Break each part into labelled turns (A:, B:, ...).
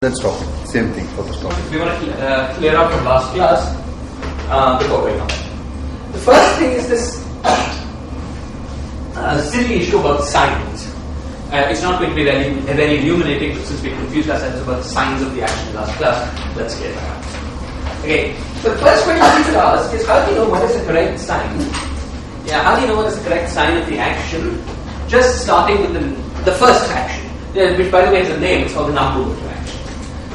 A: Let's stop. Same thing for this topic.
B: We want to clear up from last class before going on. The first thing is this silly issue about signs. It's not going to be very illuminating since we confused ourselves about the signs of the action in last class. Let's clear that up. Okay, so the first question we should ask is, how do you know what is the correct sign? Yeah, how do you know what is the correct sign of the action? Just starting with the first action, which by the way has a name, it's called the number of action.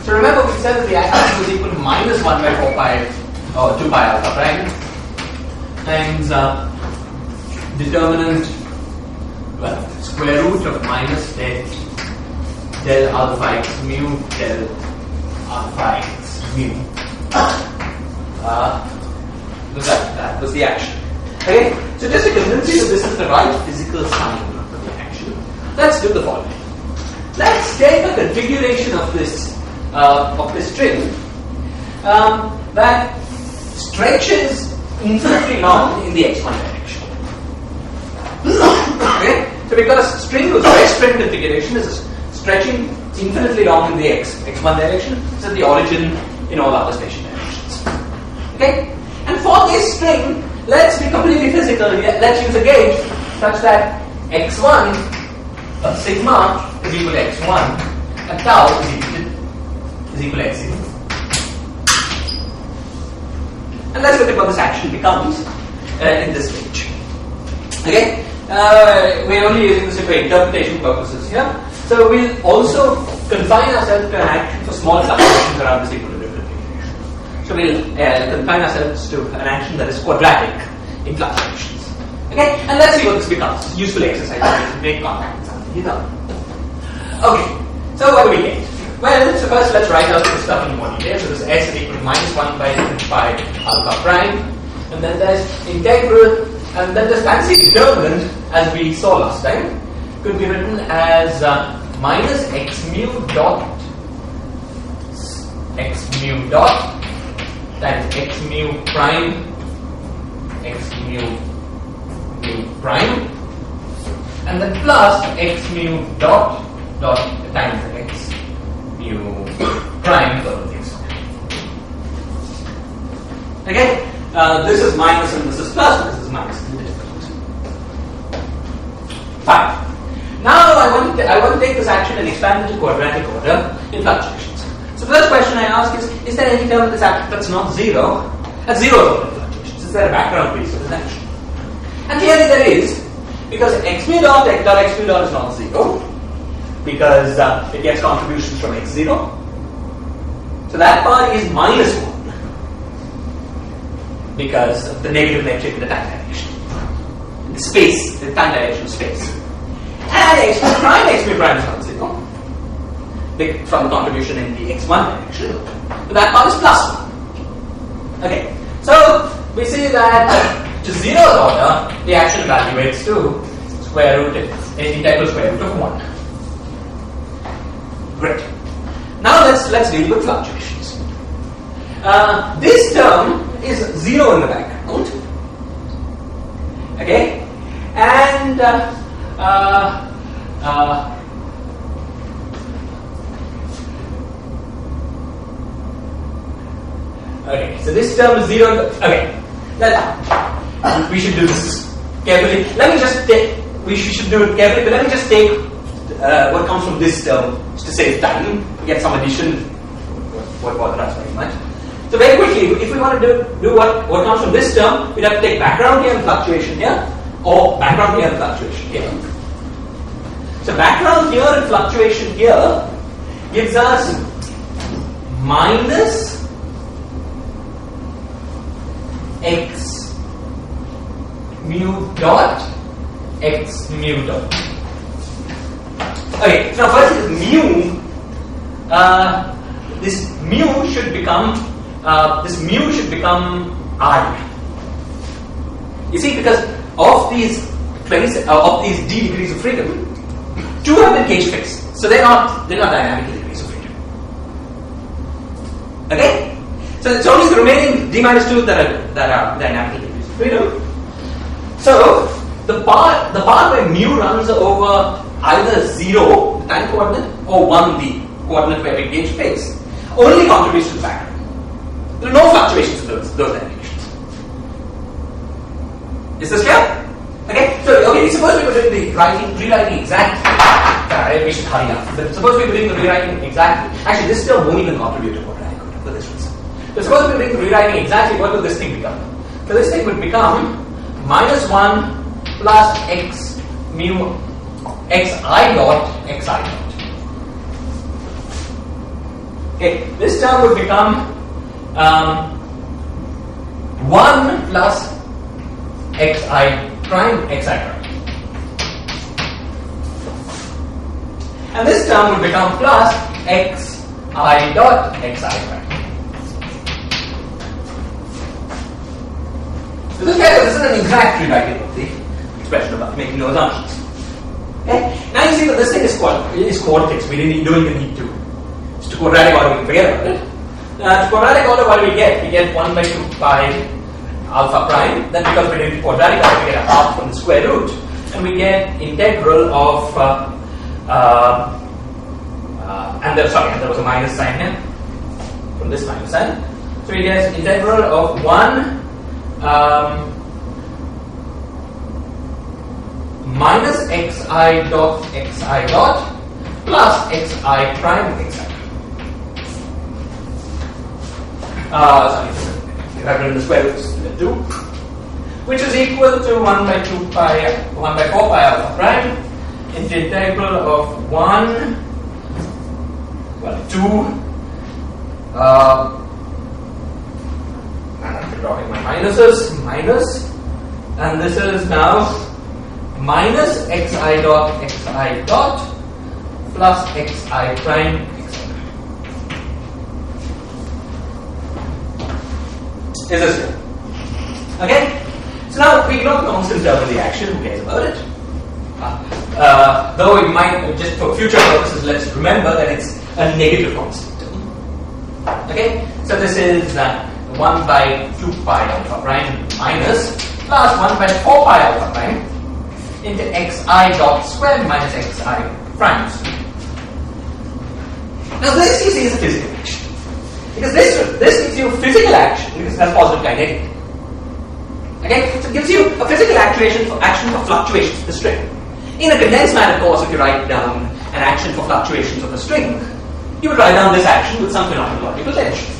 B: So remember we said that the action was equal to minus 1 by 4 pi or 2 pi alpha prime times determinant, well, square root of minus del alpha x mu del alpha x mu. That was the action. Okay, so just to convince you that this is the right physical sign of the action, let's do the following. Let's take a configuration of this string that stretches infinitely long in the x1 direction. Okay, so because string whose best string configuration is stretching infinitely long in the x1 direction, it's at the origin in all other spatial directions. Okay, and for this string, let's be completely physical. Let's use a gauge such that x1 sigma is equal to x1 and tau is equal to x0. And let's look at what this action becomes in this range. Okay, we're only using this for interpretation purposes here. So we'll also confine ourselves to an action for small fluctuations around this equilibrium configuration. So we'll confine ourselves to an action that is quadratic in fluctuations. Okay, and let's see what this becomes. Useful exercise to make contact with something, you know. Okay, so what do we get? Well, so first let's write out this stuff in more detail. So this s is equal to minus 1 by 2 pi alpha prime, and then there's integral, and then there's fancy determinant, as we saw last time, could be written as minus x mu dot times x mu prime prime, and then plus x mu dot times x mu prime for the things. Okay, this is minus and this is plus, this is minus and this is plus. Fine. Now I want to take this action and expand it to quadratic order in fluctuations. So the first question I ask is there any term in this action that's not zero? At zero order in fluctuations. Is there a background piece of this action? And clearly there is, because x mu dot x mu dot is not zero, because it gets contributions from x0. So that part is minus 1 because of the negative metric in the time direction. The space, the time direction space. And x mu prime is not 0 from the contribution in the x1 direction. So that part is plus 1. Okay, so we see that to zeroth order, the action evaluates to integral square root of 1. Great. Now let's deal with fluctuations. This term is 0 in the background. Okay, and okay. So this term is 0. Okay, we should do this carefully. We should do it carefully, but let me just take what comes from this term to save time. We get some addition. What bother us very much. So very quickly, if we want to do what comes from this term, we'd have to take background here and fluctuation here, or background here and fluctuation here. So background here and fluctuation here gives us minus x mu dot x mu dot. Okay, so now first is mu. This mu should become I. You see, because of these d degrees of freedom, 2 have been cage fixed, so they're not dynamical degrees of freedom. Okay, so it's only the remaining d minus 2 that are dynamical degrees of freedom. So the part where mu runs over either 0, the time coordinate, or 1d, coordinate where we gauge phase, only contributes to the background. There are no fluctuations in those directions. Is this clear? Okay, so suppose we were doing the rewriting exactly. We should hurry up. But suppose we were doing the rewriting exactly. Actually, this still won't even contribute to quadratic order for this reason. So suppose we were doing the rewriting exactly, what would this thing become? So this thing would become -1 plus x mu xi dot xi dot. Okay, this term would become 1 plus xi prime xi prime. And this term would become plus xi dot xi prime. So this is an exact rewriting of the expression about making no assumptions. Okay? Now you see that this thing is quadratics. We don't even need to. It's to quadratic order, we can forget about it. To quadratic order, what do we get? We get 1 by 2 pi alpha prime. Then because we're doing quadratic order, we get a half from the square root. And we get integral of and there was a minus sign here from this minus sign. So we get integral of 1 minus xi dot plus xi prime xi. If I bring the square roots to the 2, which is equal to 1 by 4 pi alpha prime into integral of 2 I'm dropping my minuses, minus, and this is now minus xi dot plus xi prime xi. Is this good? Okay? So now we know the constant term of the action, who cares about it? Though it might, just for future purposes, let's remember that it's a negative constant term. Okay? So this is 1 by 2 pi alpha prime minus plus 1 by 4 pi alpha prime into xi dot square minus xi prime. Now this you see is a physical action. Because this gives you physical action because it has positive kinetic. Okay? So it gives you a physical action for fluctuations of the string. In a condensed manner, of course, if you write down an action for fluctuations of the string, you would write down this action with some phenomenological tension.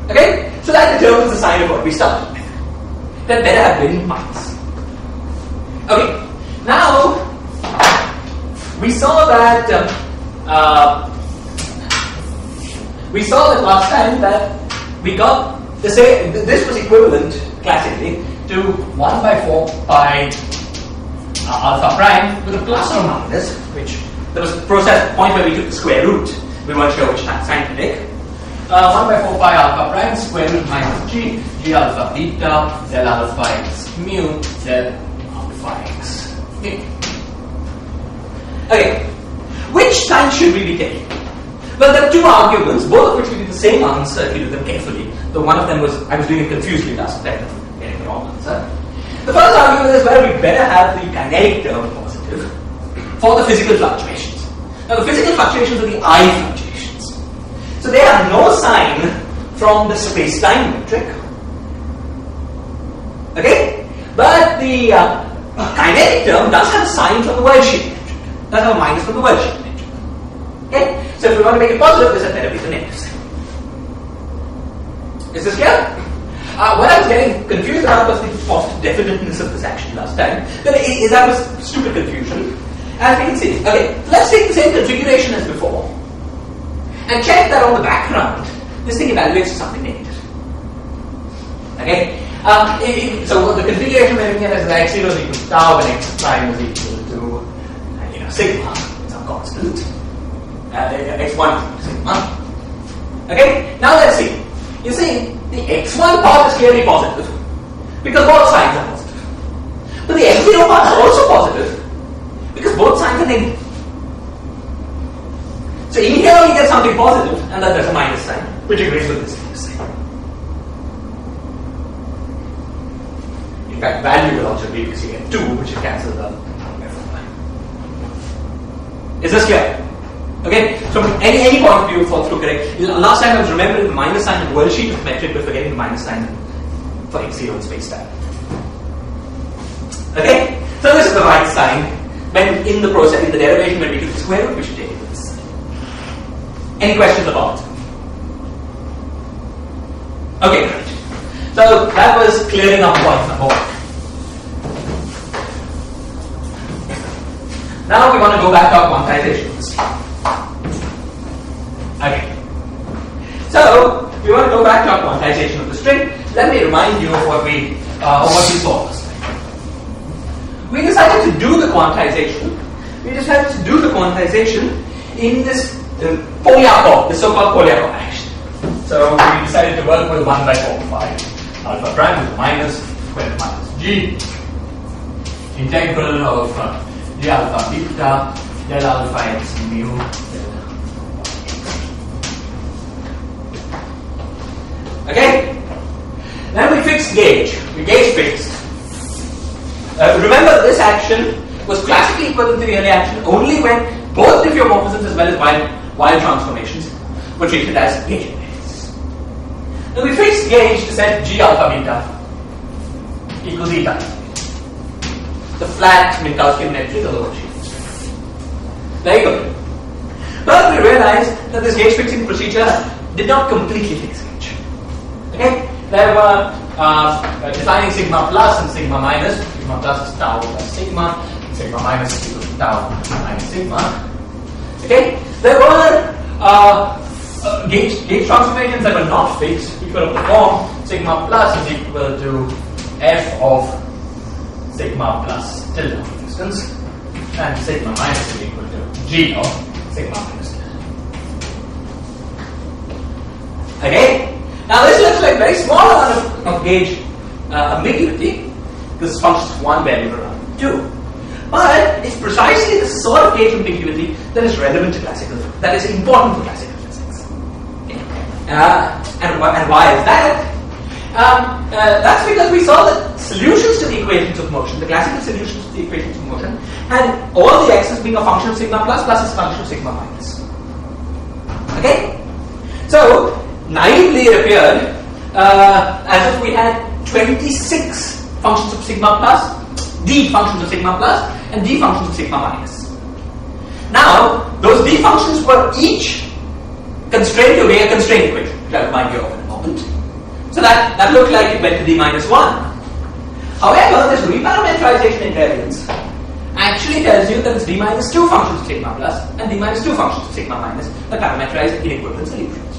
B: Okay? So that determines the sign of what we started with. That better have been minus. Okay. Now, we saw that last time that we got this was equivalent classically to 1 by 4 pi alpha prime with a plus or minus, which there was a point where we took the square root. We weren't sure which sign to take. 1 by 4 pi alpha prime square root minus g alpha beta del alpha x mu del alpha x. Okay. Which sign should we be taking? Well, there are two arguments, both of which we did the same answer if you do them carefully. Though one of them was, I was doing it confusedly last time, getting the wrong answer. The first argument is, well, we better have the kinetic term positive for the physical fluctuations. Now, the physical fluctuations are the I fluctuations. So they have no sign from the space-time metric. Okay? But the kinetic term does have a sign from the world sheet metric. Does have a minus from the world sheet metric. Okay? So if we want to make it positive, this had better be the negative sign. Is this clear? What I was getting confused about was the positive definiteness of this action last time. That was stupid confusion. As we can see, okay, let's take the same configuration as before and check that on the background this thing evaluates to something negative. Okay? So the configuration we're looking at is that x0 is equal to tau and x prime is equal to sigma, some constant. X1 is equal to sigma. Okay? Now let's see. You see, the x1 part is clearly positive because both signs are positive. But the x0 part is also positive because both signs are negative. So in here we get something positive and that there's a minus sign which agrees with this minus sign. In fact, value will also be because you get 2 which cancels out. Is this clear? Okay, so from any point of view, it falls through correct. Last time I was remembering the minus sign in the worldsheet of metric, but forgetting the minus sign for x0 in space time. Okay, so this is the right sign. When in the process, in the derivation, when we do the square root, we should take this. Any questions about it? Okay, great. So that was clearing up point number 1. Now we want to go back to our quantizations. Okay. So we want to go back to our quantization of the string. Let me remind you of what we saw last time. We decided to do the quantization. In this Polyakov, the so-called Polyakov action. So we decided to work with 1 by 4 alpha prime with minus square root minus g integral of d alpha beta del alpha x mu del okay. Then we fixed gauge. We gauge fixed. Remember, this action was classically equivalent to the early action only when both diffeomorphisms as well as Weyl transformations were treated as gauge invariants. Now we fixed gauge to set g alpha beta equals eta, the flat Minkowskian metric of the worldsheet. Very good. But we realized that this gauge fixing procedure did not completely fix gauge. Okay, there were defining sigma plus and sigma minus. Sigma plus is tau plus sigma. Sigma minus is equal to tau minus sigma. Okay, there were gauge transformations that were not fixed. We could have performed sigma plus is equal to f of sigma plus tilde, for instance, and sigma minus is equal to g of sigma minus tilde. Okay. Now this looks like very small amount of gauge ambiguity because functions 1 variable around 2. But it's precisely the sort of gauge ambiguity that is relevant to classical, that is important for classical physics. Okay. And why is that? That's because we saw that solutions to the equations of motion, the classical solutions to the equations of motion, had all the x's being a function of sigma plus plus a function of sigma minus. Okay? So naively it appeared as if we had 26 functions of sigma plus, d functions of sigma plus, and d functions of sigma minus. Now, those d functions were each constrained to a constraint equation, which I'll remind you of in a moment. So that looked like it went to d minus 1. However, this reparametrization invariance actually tells you that it's d minus 2 functions of sigma plus and d minus 2 functions of sigma minus that parameterize in equivalent solutions.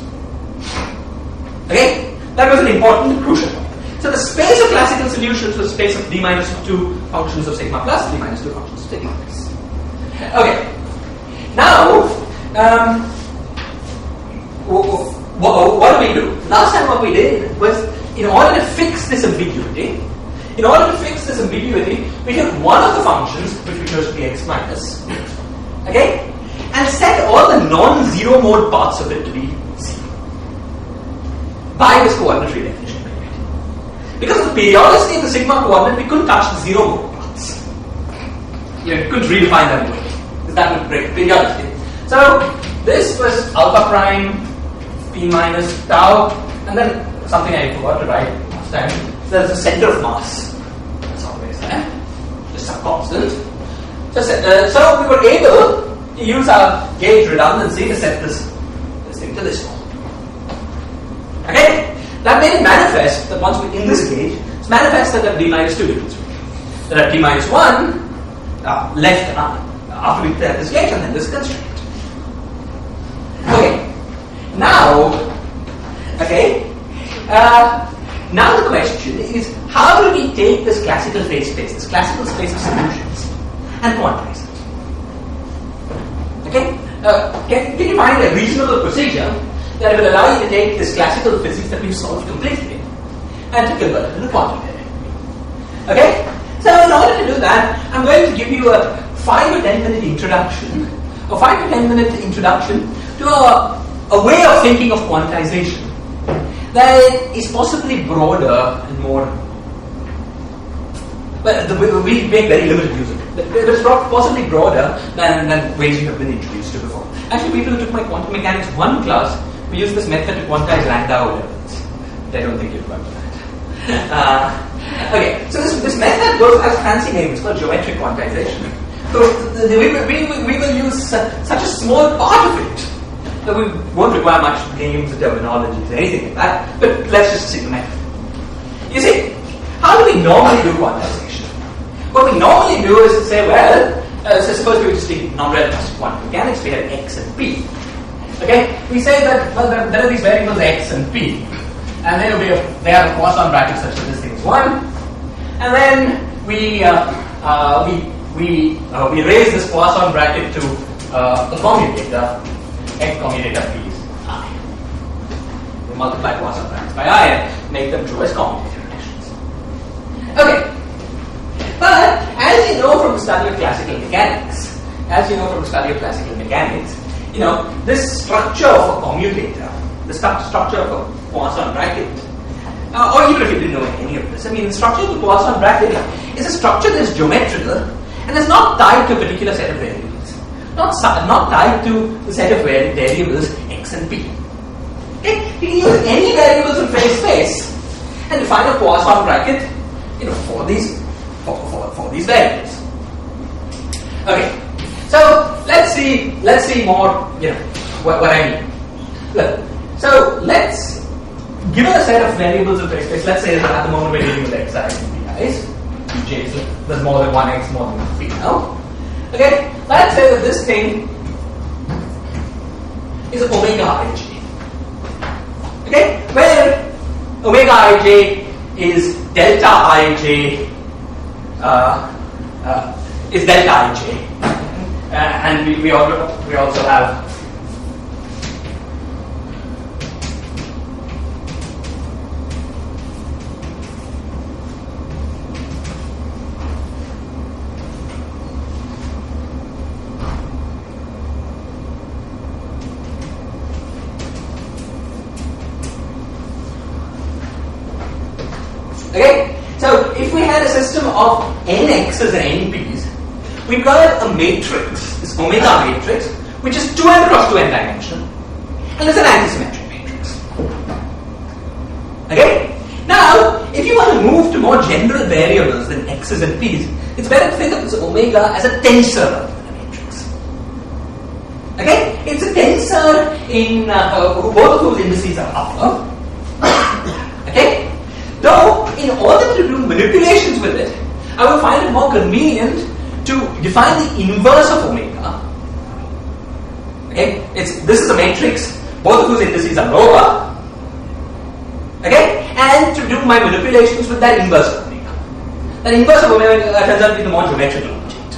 B: Okay? That was an important and crucial point. So the space of classical solutions was space of d minus 2 functions of sigma plus, d minus 2 functions of sigma minus. Okay. Now, what do we do? Last time what we did was, in order to fix this ambiguity, we took one of the functions, which we chose to be x minus, okay, and set all the non-zero mode parts of it to be zero by this coordinate redefinition. Because of the periodicity of the sigma coordinate, we couldn't touch the zero mode parts. You couldn't redefine them away, because that would break periodicity. So this was alpha prime p minus tau, and then something I forgot to write last time. There's a center of mass. That's always there. Just a constant. So we were able to use our gauge redundancy to set this thing to this one. Okay? That made it manifest that once we're in this gauge, it's manifest that d minus 2 equals 3. That at d minus 1 left after we set this gauge and then this constraint. Okay. Now the question is, how do we take this classical phase space, this classical space of solutions, and quantize it? Okay? Can you find a reasonable procedure that will allow you to take this classical physics that we've solved completely and to convert it into quantum theory? Okay? So in order to do that, I'm going to give you a 5 or 10 minute introduction, to a way of thinking of quantization that is possibly broader and more but we make very limited use of it. It is possibly broader than ways we have been introduced to before. Actually, people who took my quantum mechanics 1 class, we use this method to quantize Landau levels. I don't think you've heard of that. Okay, so this method has fancy names. It's called geometric quantization. So we will use such a small part of it that we won't require much names, terminologies, anything like that. But let's just see the method. You see, how do we normally do quantization? What we normally do is to say, well, so suppose we were just taking non-relativistic quantum mechanics, we have x and p. Okay, we say that well, there are these variables x and p, and then they have a Poisson bracket such that this thing is 1, and then we raise this Poisson bracket to the commutator, x commutator p is I. We multiply Poisson brackets by I and make them true as commutator relations. Okay, but as you know from the study of classical mechanics, you know, this structure of a commutator, the structure of a Poisson bracket, or even if you didn't know any of this, I mean, the structure of the Poisson bracket is a structure that is geometrical and is not tied to a particular set of variables, not tied to the set of variables x and p. Okay? You can use any variables in phase space and define a Poisson bracket, you know, for these variables. Okay. So let's see more, you know, what I mean. Look, so let's, given a set of variables in phase space, let's say that at the moment we're dealing with xi and pi's, j, so there's more than one x, more than one p now. Okay, let's say that this thing is omega ij. Okay, where omega ij is delta ij, and we also have okay. So if we had a system of n x's and n p's, we've got a matrix, this omega matrix, which is 2n cross 2n dimensional, and it's an antisymmetric matrix. Okay? Now, if you want to move to more general variables than x's and p's, it's better to think of this omega as a tensor rather than a matrix. Okay? It's a tensor in both of whose indices are upper. Okay? Though, in order to do manipulations with it, I would find it more convenient to define the inverse of omega. Okay, this is a matrix, both of whose indices are lower. Okay, and to do my manipulations with that inverse of omega. That inverse of omega turns out to be the more geometrical object.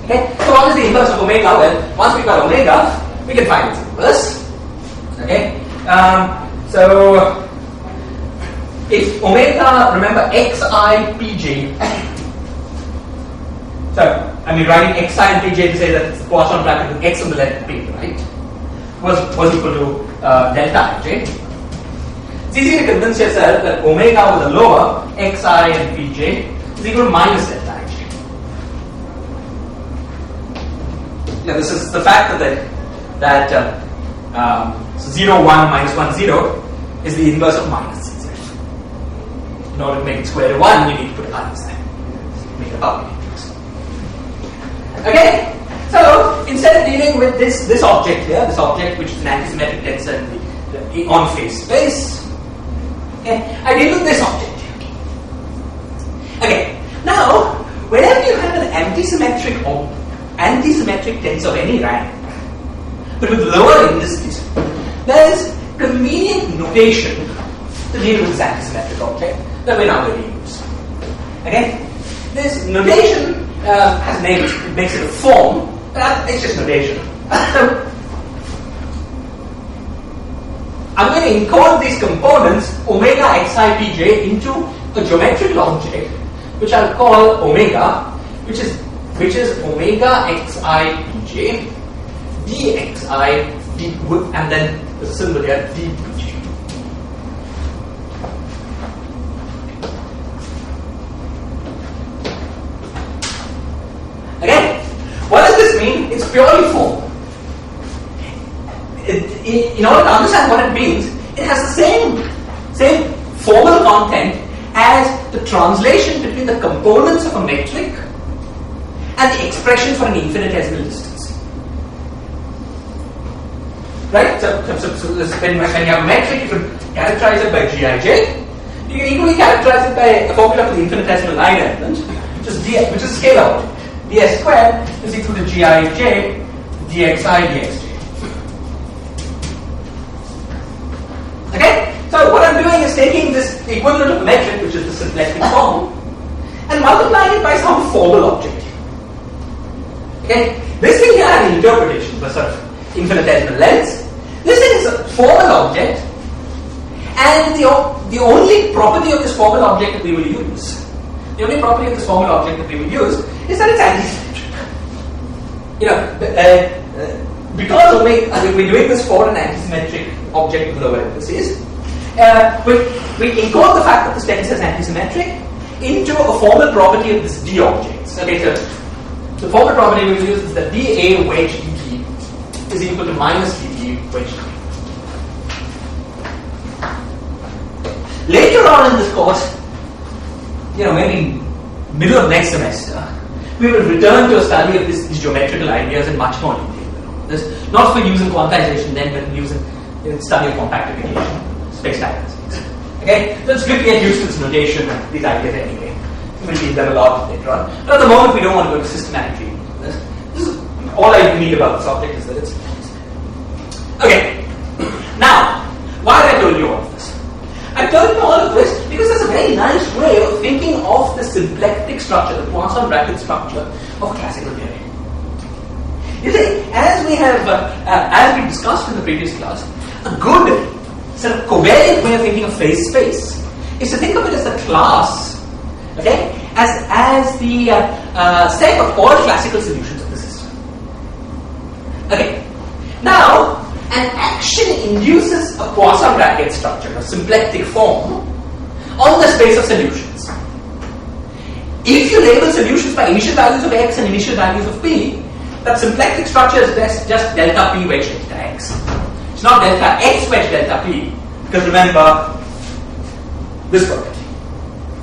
B: Okay, so what is the inverse of omega? Well, once we've got omega, we can find its inverse. Okay, so if omega, remember xi pj. So, I mean, writing xi and pj to say that it's the Poisson bracket with x on the left p, right, was equal to delta ij. It's easy to convince yourself that omega with a lower xi and pj is equal to minus delta ij. Now, this is the fact that 0, 1 minus 1, 0 is the inverse of minus z. In order to make it square root 1, you need to put a minus there. Make a power matrix. Okay? So, instead of dealing with this object here, this object which is an antisymmetric tensor on phase space, okay, I deal with this object here. Okay, now, whenever you have an antisymmetric tensor of any rank, but with lower indices, there is convenient notation to deal with this antisymmetric object that we're now going to use. Okay? This notation has names, it makes it a form, but it's just notation. So, I'm going to encode these components, omega xi pj, into a geometrical object, which I'll call omega, which is omega xi pj, dxi, and then the symbol here, dpj. purely formal. In order to understand what it means, it has the same formal content as the translation between the components of a metric and the expression for an infinitesimal distance. Right? So when you have a metric, you can characterize it by Gij. You can equally characterize it by a formula for the infinitesimal line element, which is scalar. ds squared is equal to Gij dxi dxj. Okay? So what I'm doing is taking this equivalent of a metric, which is the symplectic form, and multiplying it by some formal object. Okay? This thing here has an interpretation for sort of infinitesimal lengths. This thing is a formal object, and the only property of this formal object that we will use, is that it's antisymmetric. Because we're doing this for an antisymmetric object with lower emphasis, we encode the fact that the tensor is antisymmetric into a formal property of this D objects. Okay, so the formal property we will use is that dA wedge dt is equal to minus dt wedge dt. Later on in this course, maybe middle of next semester, we will return to a study of these geometrical ideas in much more detail. This not for use in quantization then, but use in study of compactification, space-time physics. Okay, so it's good to get used to this notation and these ideas anyway. We'll need that a lot later on. But at the moment, we don't want to go to systematic treatment. This is all I need about this object is that it's okay. Now, why have I told you all of this? I told you all of this because there's a very nice way of thinking of the symplectic structure, the Poisson bracket structure of classical theory. You see, as we discussed in the previous class, a good sort of covariant way of thinking of phase space is to think of it as the class, okay, as the set of all classical solutions of the system. Okay, now an action induces a Poisson bracket structure, a symplectic form, on the space of solutions. If you label solutions by initial values of x and initial values of p, that symplectic structure is just delta p wedge delta x. It's not delta x wedge delta p, because remember this property.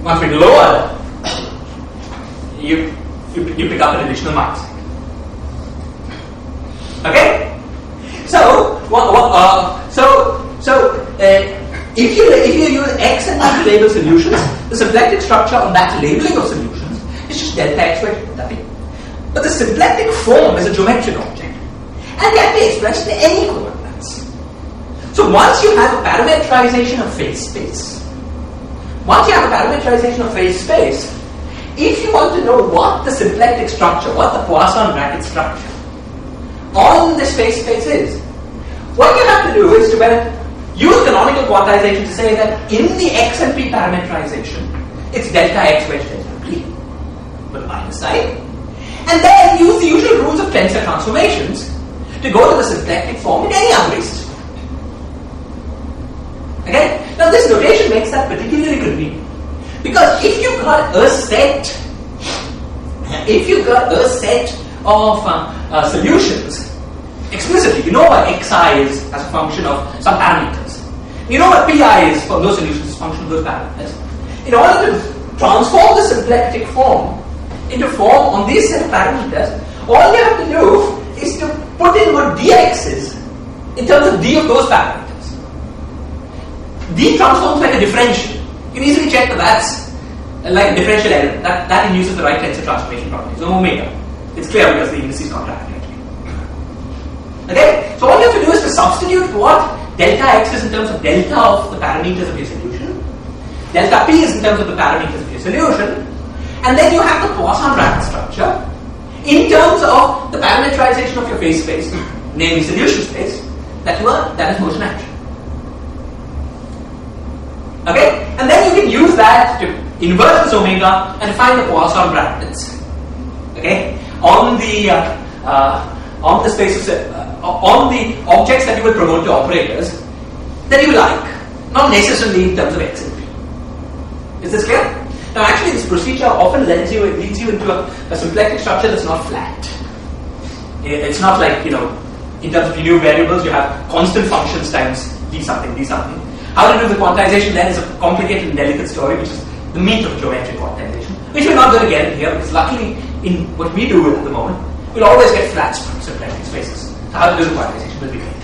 B: Once we lower, you pick up an additional minus. Okay? So if you use x and p to label solutions, the symplectic structure on that labeling of solutions is just delta x wedge delta p. But the symplectic form is a geometric object and can be expressed in any coordinates. So once you have a parametrization of phase space, if you want to know what the symplectic structure, what the Poisson bracket structure on this phase space is, what you have to do is to use canonical quantization to say that in the x and p parametrization, it's delta x wedge delta p with a minus sign. And then use the usual rules of tensor transformations to go to the symplectic form in any unbasis form. Okay? Now this notation makes that particularly convenient. Because if you've got a set of solutions, explicitly, you know what xi is as a function of some parameters. You know what pi is for those solutions as a function of those parameters. In order to transform the symplectic form into form on these set of parameters, all you have to do is to put in what dx is in terms of d of those parameters. D transforms like a differential. You can easily check that that's like a differential element. That induces the right tensor transformation properties. So omega. It's clear because the indices contract. Okay? So all you have to do is to substitute what delta x is in terms of delta of the parameters of your solution, delta p is in terms of the parameters of your solution, and then you have the Poisson bracket structure in terms of the parameterization of your phase space, namely solution space, that is motion action. Okay? And then you can use that to invert this omega and find the Poisson brackets. Okay? On the space of on the objects that you will promote to operators that you like, not necessarily in terms of x and p. Is this clear? Now actually this procedure often leads you into a symplectic structure that's not flat. It's not like, in terms of new variables, you have constant functions times d something, d something. How to do the quantization then is a complicated and delicate story, which is the meat of geometric quantization, which we're not going to get in here, because luckily, in what we do at the moment, we'll always get flat symplectic spaces. So how to do the quantization will be great.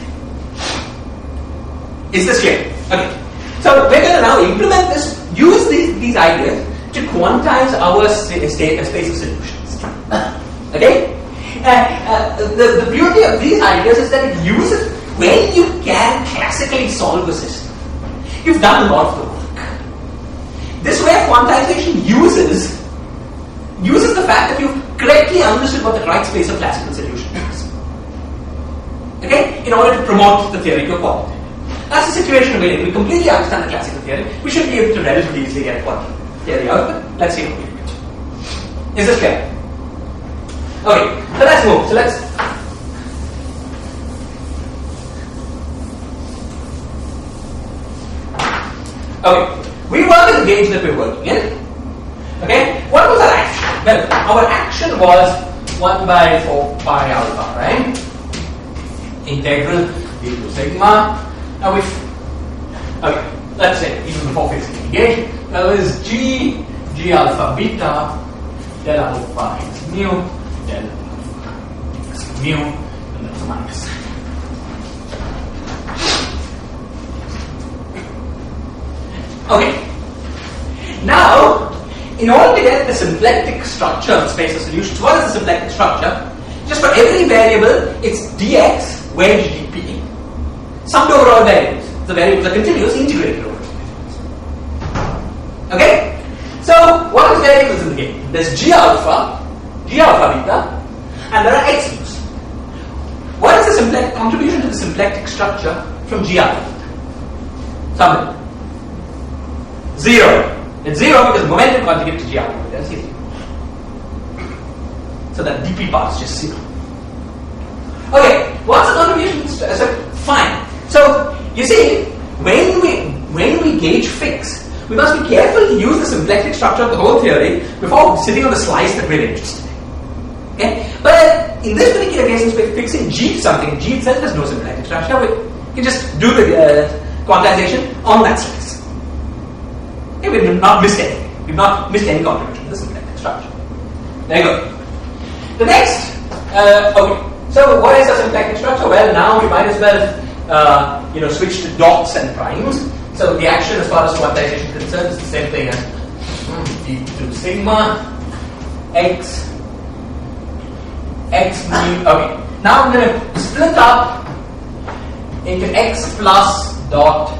B: Is this clear? Okay. So we're going to now implement this, use these ideas to quantize our space of solutions. Okay? The beauty of these ideas is that it uses, when you can classically solve a system, you've done a lot of the work. This way of quantization uses the fact that you've correctly understood what the right space of classical solution is. Okay? In order to promote the theory to a qualitative. That's the situation where we completely understand the classical theory. We should be able to relatively easily get a quantitative theory out, but let's see how we do it. Is this clear? Okay, so let's move. So let's. Okay, we work in the gauge that we're working in. Okay, what was our action? Well, our action was 1 by 4 pi alpha, right? Integral d to sigma. Now okay, let's say even before fixing the gauge, that is g alpha beta del alpha is mu del alpha is mu, and that's a minus. Okay. Now, in order to get the symplectic structure of space of solutions, what is the symplectic structure? Just for every variable, it's dx wedge dp. Summed over all variables. The variables are continuous, integrated over variables. Okay? So, what are the variables in the game? There's g alpha beta, and there are x values. What is the symplectic contribution to the symplectic structure from g alpha beta? Sum it. 0. It's 0 because the momentum conjugate to g alpha beta is 0. So that dp part is just 0. Okay, what's the contribution? So, fine. So, you see, when we gauge fix, we must be careful to use the symplectic structure of the whole theory before sitting on the slice that we're interested in. Okay? But in this particular case, since we're fixing G to something, G itself has no symplectic structure, we can just do the quantization on that slice. Okay? We've not missed anything. We've not missed any contribution to the symplectic structure. Very good. The next, okay. So, what is a symplectic structure? Well, now we might as well switch to dots and primes. So the action as far as quantization is concerned is the same thing as d to sigma x mu. Okay. Now I'm going to split up into x plus dot,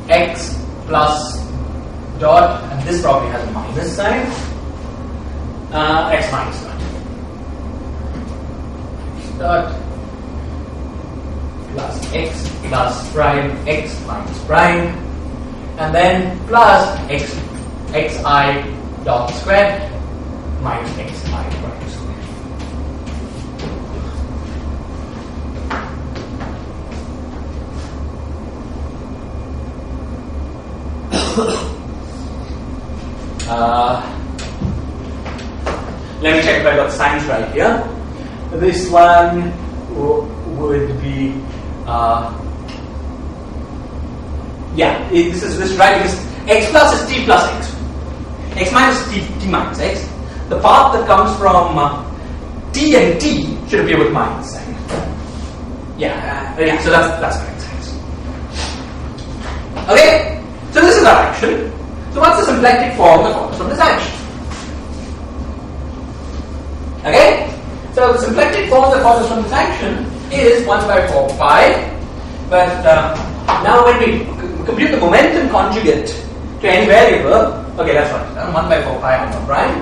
B: and this probably has a minus sign. X minus dot plus x plus prime x minus prime, and then plus xi dot squared minus xi prime squared. Let me check if I got signs right here. This one would be this is right because x plus is t plus x. X minus is t minus x. The part that comes from t and t should appear with minus sign. So that's correct signs. Okay, so this is our action. So what's the symplectic form that follows from this action? Okay, so the symplectic form that follows from this action is 1 by 4 pi, but now when we compute the momentum conjugate to any variable, okay, that's right, 1 by 4 pi alpha prime,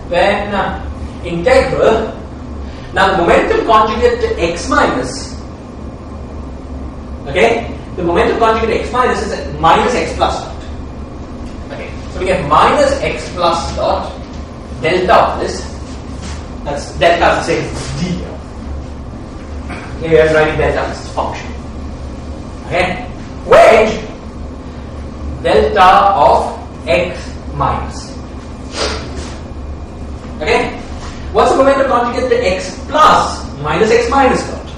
B: then integral, now the momentum conjugate to x minus, okay, the momentum conjugate to x minus is at minus x plus dot. Okay, so we get minus x plus dot delta of this, that's delta is the same as d here. Here we are writing delta as a function. Okay, wedge delta of x minus. Okay, what's the momentum conjugate to x plus minus x minus dot.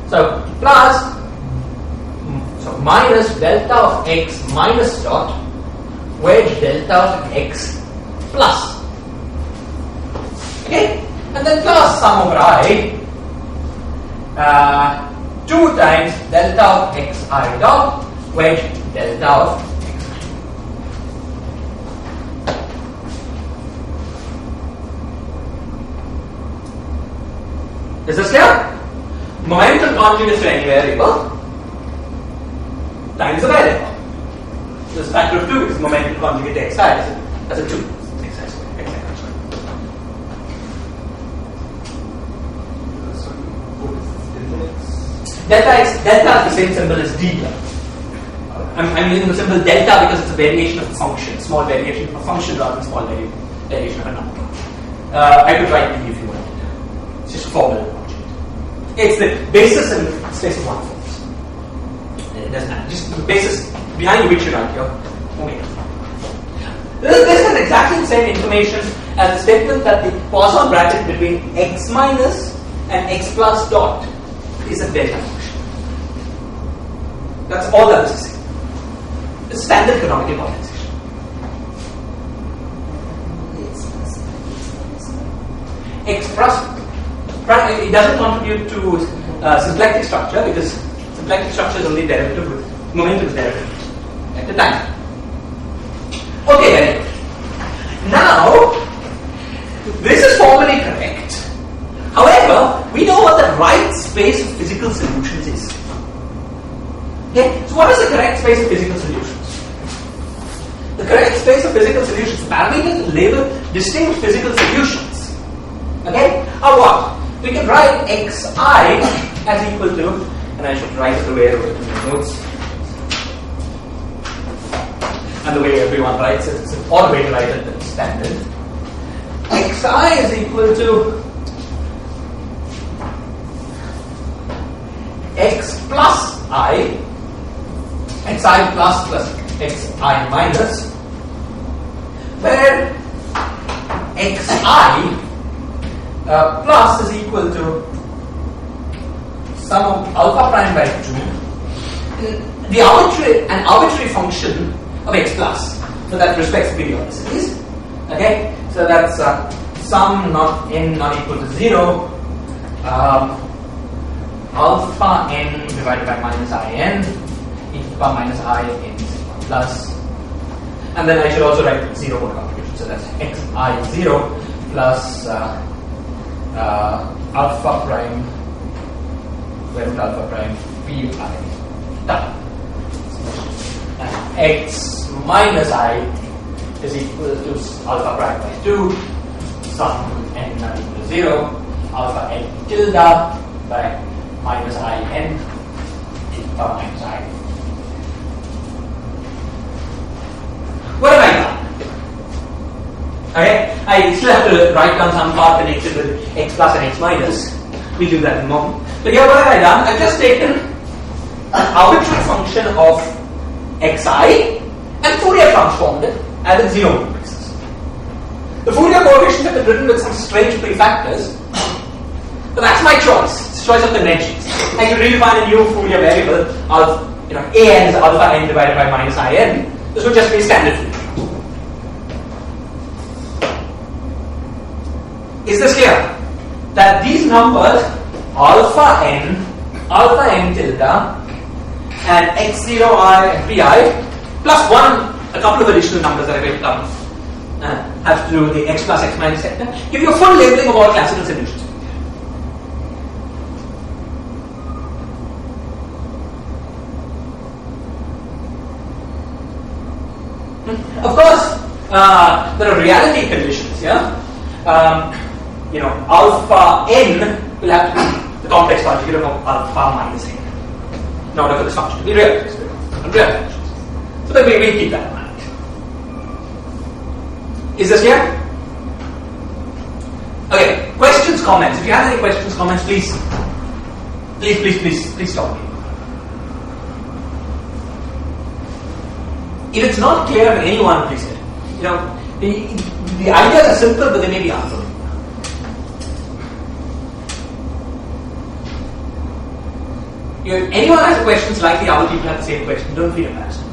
B: So plus, so minus delta of x minus dot wedge delta of x plus. Okay, and then plus sum over I 2 times delta of xi dot wedge delta of xi. Is this clear? Momentum conjugate to any variable times the variable. This factor of 2 because momentum conjugate to xi as a 2. Delta is the same symbol as d. I'm using the symbol delta because it's a variation of a function, small variation of a function rather than small variation of a number. I could write d if you wanted. It's just a formula. It's the basis and space of one force. It doesn't matter. Just the basis behind which you write your omega. This has exactly the same information as the statement that the Poisson bracket between x minus and x plus dot is a delta function. That's all that is to say. It's standard canonical modernization. X plus, it doesn't contribute to symplectic structure because symplectic structure is only derivative with momentum is derivative at the time. Okay, very good. Now, this is formally correct. However, we know what the right space of physical solutions is. Okay, so what is the correct space of physical solutions? The correct space of physical solutions, parameters label distinct physical solutions. Okay, or what? We can write xi as equal to, and I should write the way I wrote it in the notes, and the way everyone writes it, it's an odd way to write it than standard. Xi is equal to x plus I, xi plus xi minus, where xi plus is equal to sum of alpha prime by 2, an arbitrary function of x plus, so that respects periodicities. Okay, so that's sum not n not equal to 0, alpha n divided by minus in e to the power minus I n sigma plus, and then I should also write 0 mode contribution, so that's xi0 plus alpha prime, where is alpha prime, pi tau, and x minus I is equal to alpha prime by 2 sum n not equal to 0 alpha n tilde by minus in e to the power minus I. What have I done? Okay, I still have to write down some part connected with x plus and x minus. We'll do that in a moment. But here, what have I done? I've just taken an arbitrary function of xi and Fourier transformed it as a 0 matrices. The Fourier coefficients have been written with some strange prefactors, but that's my choice. It's choice of conventions. I can redefine a new Fourier variable of, an is alpha n divided by minus in. This would just be standard Fourier. Is this clear? That these numbers alpha n tilde and x0 I and pi plus 1, a couple of additional numbers that I will come have to do with the x plus x minus sector, give you a full labeling of all classical solutions. Of course, there are reality conditions here. Alpha n will have to be the complex conjugate of alpha minus n in order for this function to be real functions. So that we'll keep that in mind. Is this clear? Okay, questions, comments. If you have any questions, comments, please stop me. If it's not clear to anyone, please say. The ideas are simple, but they may be unfamiliar. If anyone has a question slightly other people have the same question, don't feel embarrassed.
C: So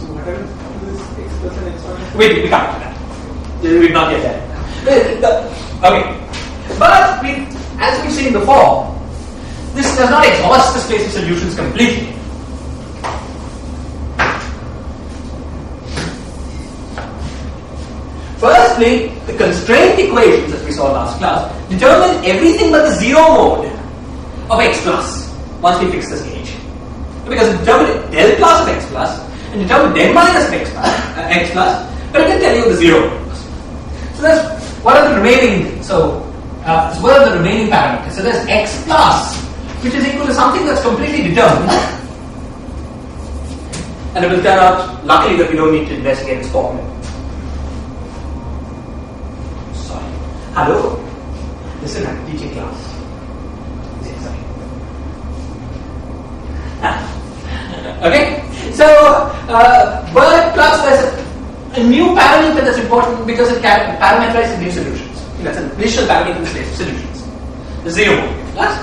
C: what happens to this x plus and x minus?
B: Wait, we can't do that. We've not yet done. Okay. But as we've seen before, this does not exhaust the space of solutions completely. Firstly, the constraint equations, as we saw last class, determine everything but the zero mode of x plus once we fix this gauge. Because it determined del plus of x plus and determined del minus of x plus, but it can tell you the zero mode. So that's what are the remaining. So what are the remaining parameters? So there's x plus, which is equal to something that's completely determined, and it will turn out, luckily, that we don't need to investigate this formula. Sorry. Hello. Listen, I'm teaching class. Sorry. Okay. So but plus there's a new parameter that's important because it can parameterize new solutions. That's an initial parameter in the space of solutions. The zero mode. Plus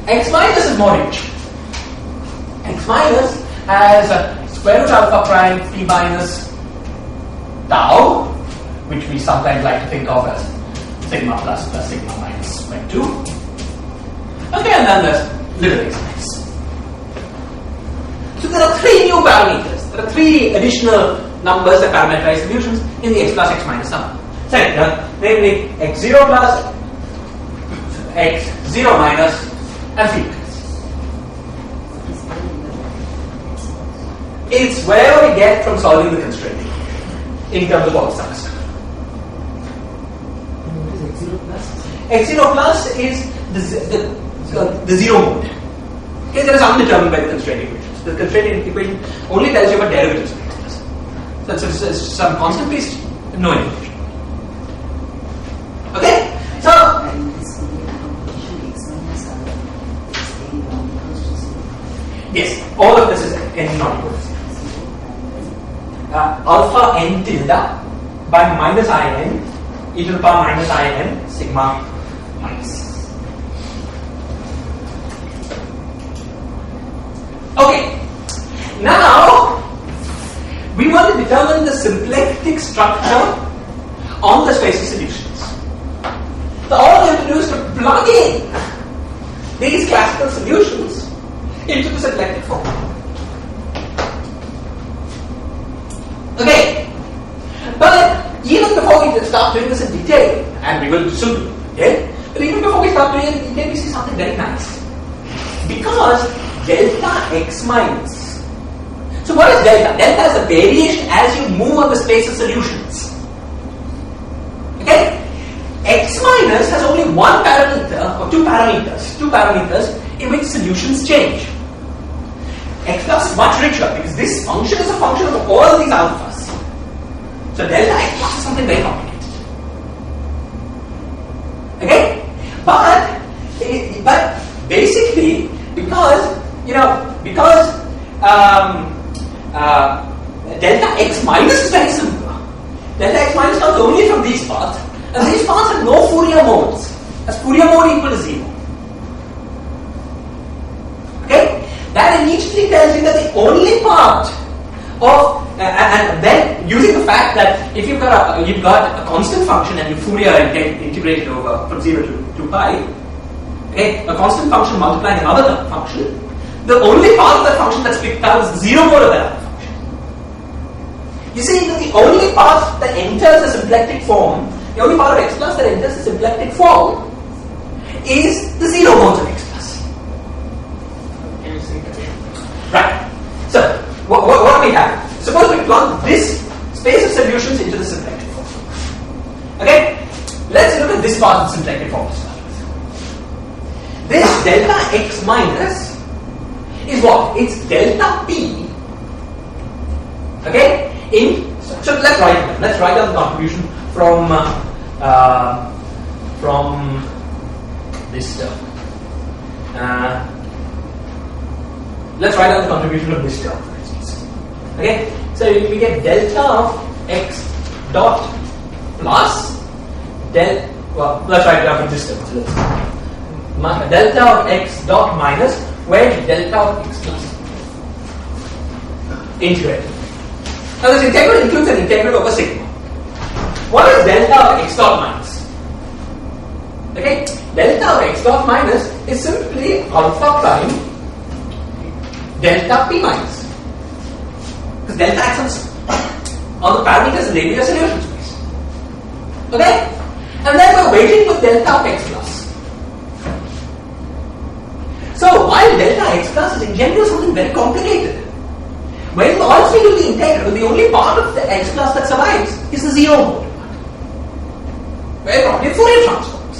B: x minus is more rich. X minus has square root alpha prime t minus tau, which we sometimes like to think of as sigma plus plus sigma minus by 2. Okay, and then there's little x minus. So there are three new parameters. There are three additional numbers that parameterize solutions in the x plus x minus sum. Second, namely x0 plus, x0 minus, and phi. It's where we get from solving the constraint in terms of all sums. X0 plus is the zero mode. Okay, that is undetermined by the constraint equations. The constraint equation only tells you about derivatives of x plus. So it's some constant piece, no information. Okay, so yes, all of this is n not equal to 0. Alpha n tilde by minus in e to the power minus in sigma minus. Okay, now we want to determine the symplectic structure on the space of solutions. So all we have to do is to plug in these classical solutions into the symplectic form. Okay, but even before we start doing this in detail, and we will soon do it, okay? But even before we start doing it in detail, we see something very nice. Because delta x minus. So what is delta? Delta is a variation as you move on the space of solutions. Okay? X minus has only one parameter, or two parameters in which solutions change. X plus is much richer because this function is a function of all these alphas. So delta x plus is something very complicated. Okay? But basically, because delta x minus is very simple. Delta x minus comes only from these paths, and these paths have no Fourier modes, as Fourier mode equal to 0. Okay? That immediately tells you that the only part of, and then using the fact that if you've got a constant function and you Fourier integrate it over from 0 to pi, okay, a constant function multiplying another function, the only part of that function that's picked out is the zero mode of that function. You see that the only part that enters the symplectic form, the only part of x plus that enters the symplectic form is the zero modes of x plus. Right. So, what do we have? Suppose we plug this space of solutions into the symplectic form. Okay? Let's look at this part of the symplectic form to start with. This delta x minus is what? It's delta p. Okay? So let's write it down. Let's write down the contribution from this term. Let's write down the contribution of this term, for instance. Okay? So we get delta of x dot plus let's write it down from this term. So delta of x dot minus where delta of x plus integral. Now this integral includes an integral over sigma. What is delta of x dot minus? Okay, delta of x dot minus is simply alpha prime delta p minus. Because delta acts on the parameters in the linear solution space. Okay? And then we're waiting for delta of x plus. So while delta x plus is in general something very complicated, when you also do the integral, the only part of the x plus that survives is the zero mode part. Very probably Fourier transforms.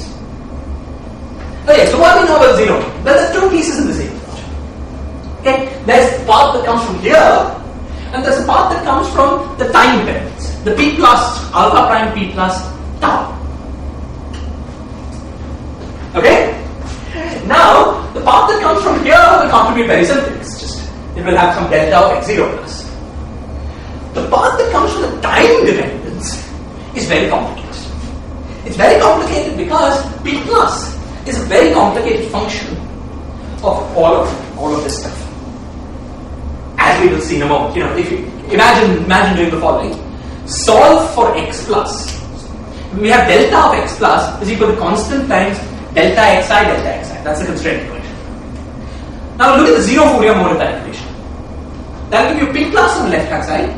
B: Okay, so what do we know about zero mode? Well, there's two pieces in the zero mode. Okay, there's the part that comes from here, and there's a part that comes from the time dependence, the p plus alpha prime p plus tau. Okay? Now, the part that comes from here will contribute very simply. It's just, it will have some delta of x0 plus. The part that comes from the time dependence is very complicated. It's very complicated because p plus is a very complicated function of all of this stuff. As we will see in a moment. You know, if you imagine doing the following. Solve for x plus. We have delta of x plus is equal to constant times delta xi delta xi. That's the constraint equation. Now look at the zero Fourier mode of that equation. That will give you p plus on the left hand side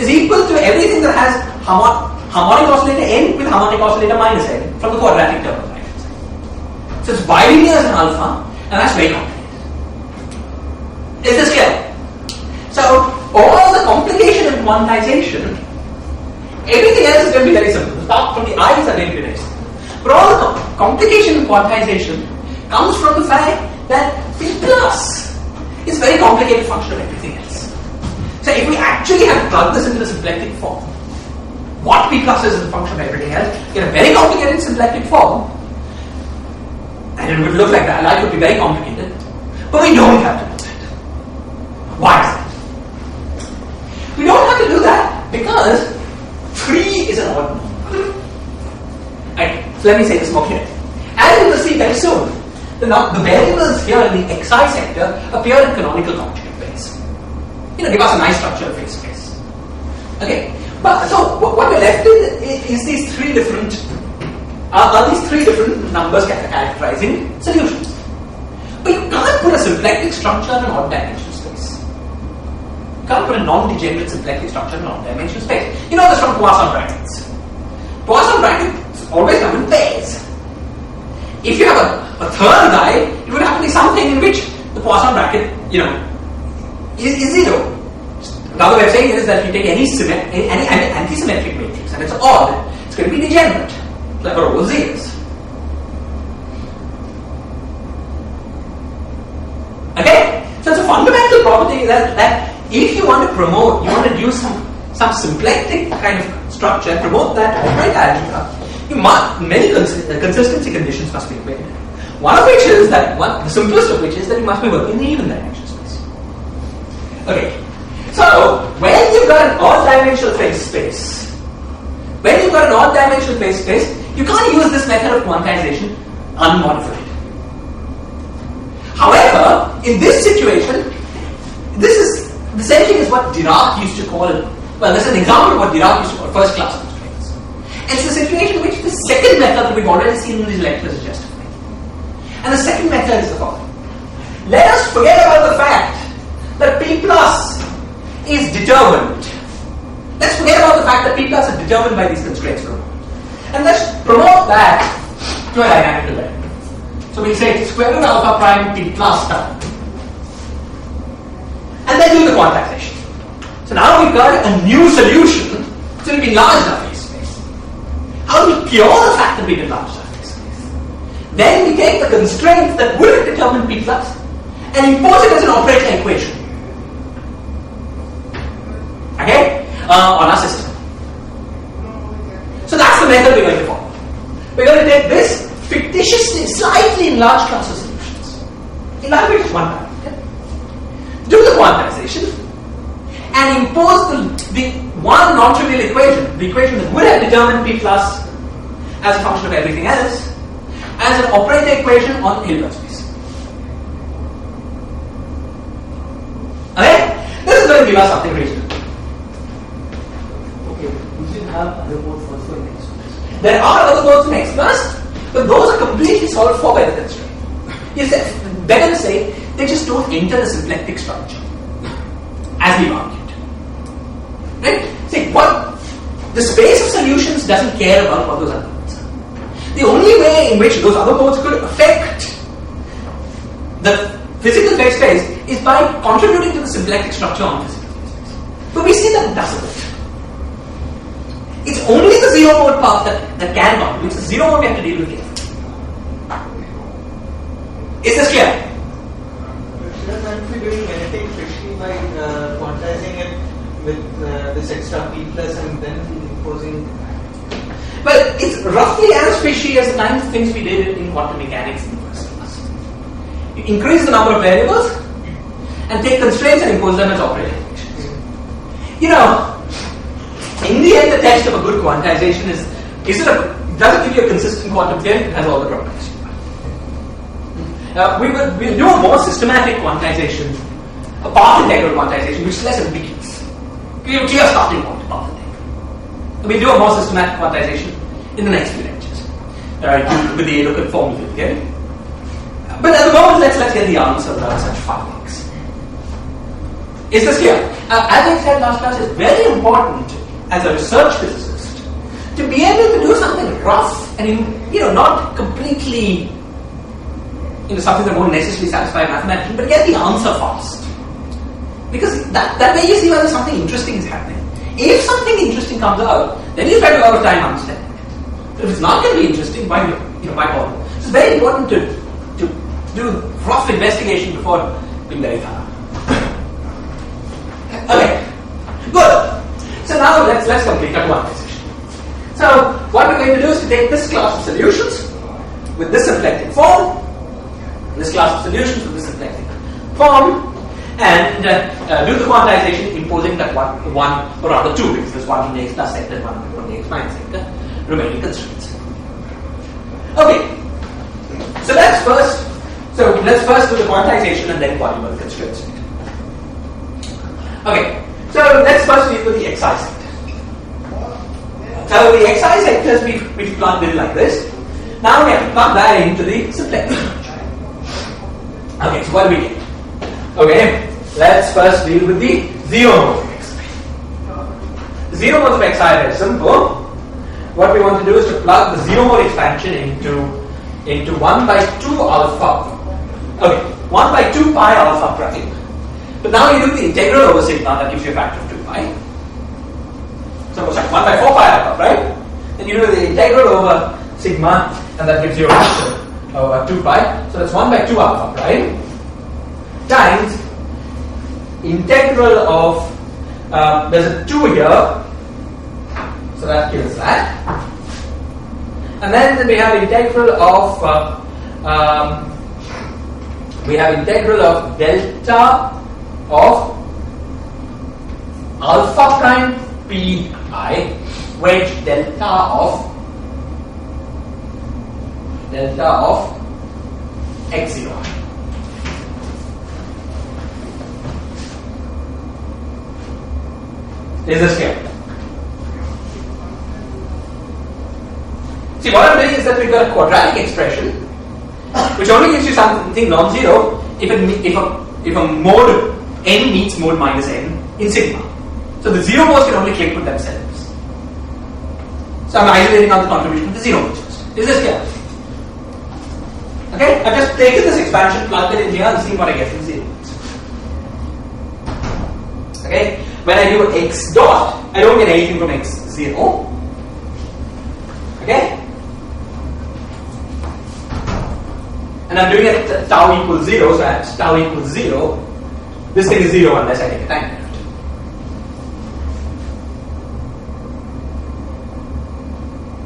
B: is equal to everything that has harmonic oscillator n with harmonic oscillator minus n from the quadratic term on the right hand side. So it's bilinear as an alpha, and that's very complicated. Is this clear? So all the complication and quantization, everything else is going to be very simple. Apart from the i's are going to be very simple. But all the complication and quantization comes from the fact that p plus is a very complicated function of everything else. So if we actually have to plug this into the symplectic form, what p plus is a function of everything else, in a very complicated symplectic form, and it would look like that, life would be very complicated, but we don't have to do that. Why is that? We don't have to do that because 3 is an odd number. Okay, so let me say this more clearly. As you will see very soon, the variables here in the xi sector appear in canonical conjugate pairs. You know, give us a nice structure of phase space. Okay, but so what we're left with is these three different numbers characterizing solutions. But you can't put a symplectic structure in an odd dimensional space. You can't put a non-degenerate symplectic structure in an odd dimensional space. You know this from Poisson brackets. Poisson brackets always come in pairs. If you have a third guy, it would have to be something in which the Poisson bracket, is zero. Another way of saying it is that if you take any antisymmetric matrix and it's odd, it's going to be degenerate, like a row of zeros. Okay? So it's a fundamental property that if you want to promote, you want to do some symplectic kind of structure and promote that operator algebra, many consistency conditions must be obeyed. One of which is that the simplest of which is that you must be working in the even dimension space. Okay. So when you've got an odd dimensional phase space, you can't use this method of quantization unmodified. However, in this situation, this is the same thing as what Dirac used to call, this is an example of what Dirac used to call first class constraints. It's a situation in which the second method that we've already seen in these lectures is justified. And the second method is the following. Let us forget about the fact that P plus is determined. Let's forget about the fact that P plus is determined by these constraints for a moment. And let's promote that to a dynamical level. So we'll say it's square root alpha prime P plus tau. And then do the quantization. So now we've got a new solution. So it'll be large enough phase space. How do we cure the fact that we did large enough phase space? Then we take the constraint that would have determined P plus and impose it as an operator equation. Okay? On our system. So that's the method we're going to follow. We're going to take this fictitiously, slightly enlarged class of solutions. Enlarge it is one time. Okay? Do the quantization and impose the one non-trivial equation, the equation that would have determined P plus as a function of everything else, as an operator equation on Hilbert space. is going to give us something reasonable.
C: Okay, we should have other modes also in X plus.
B: There are other modes in X plus, but those are completely solved for by the constraint. Yes, better to say, they just don't enter the symplectic structure, as we've argued. Right? See, the space of solutions doesn't care about what those other modes are. The only way in which those other modes could affect the physical phase space is by contributing to the symplectic structure on physical phase space. But we see that it doesn't. It's only the zero mode part that can contribute. It's the zero mode we have to deal with here. Is this clear?
C: Shouldn't I be doing anything fishy by quantizing it with this extra p plus and then imposing?
B: Well, it's roughly as fishy as the kinds of things we did in quantum mechanics in the first class. You increase the number of variables and take constraints and impose them as operator equations. You know, in the end, the test of a good quantization does it give you a consistent quantum theory? It has all the properties. We'll do a more systematic quantization, a path integral quantization, which is less ambiguous. We have a clear starting point, path integral. We'll do a more systematic quantization in the next few lectures with the look at formula theory. But at the moment, let's get the answer without such findings. Is this clear? As I said last class, it's very important as a research physicist to be able to do something rough and not completely something that won't necessarily satisfy a mathematician, but get the answer fast. Because that way you see whether something interesting is happening. If something interesting comes out, then you spend a lot of time understanding it. If it's not going to be interesting, why bother? It's very important to do rough investigation before being very thorough. Okay, good. So now let's complete our quantization. So what we're going to do is to take this class of solutions with this symplectic form, this class of solutions with this symplectic form, and do the quantization imposing that one or rather two, because there's one in the x plus sector and one in the x minus sector, remaining constraints. Okay, so let's first do the quantization and then quantify the constraints. Okay, so let's first deal with the xi sector. So the xi sectors we've plugged in like this. Now we have to plug that into the symplectic. Okay, so what do we get? Okay, let's first deal with the zero modes of xi. The zero modes of xi are very simple. What we want to do is to plug the zero mode expansion into 1 by 2 alpha. Okay, 1 by 2 pi alpha prime. But now you do the integral over sigma, that gives you a factor of 2 pi. So sorry, 1 by 4 pi alpha, right? Then you do the integral over sigma, and that gives you a factor of 2 pi. So that's 1 by 2 alpha prime times integral of there's a 2 here, so that gives that. And then we have integral of delta of alpha prime pi, wedge delta of x0. Is this clear? See, what I'm doing is that we've got a quadratic expression which only gives you something non-zero if a mode n meets mode minus n in sigma. So the zero modes can only click with themselves. So I'm isolating out the contribution of the zero modes. Is this clear? Okay, I've just taken this expansion, plugged it in here, and seen what I get from zero modes. Okay, when I do x dot, I don't get anything from x0. Okay? And I'm doing it at tau equals 0, so at tau equals 0, this thing is 0 unless I take a time derivative.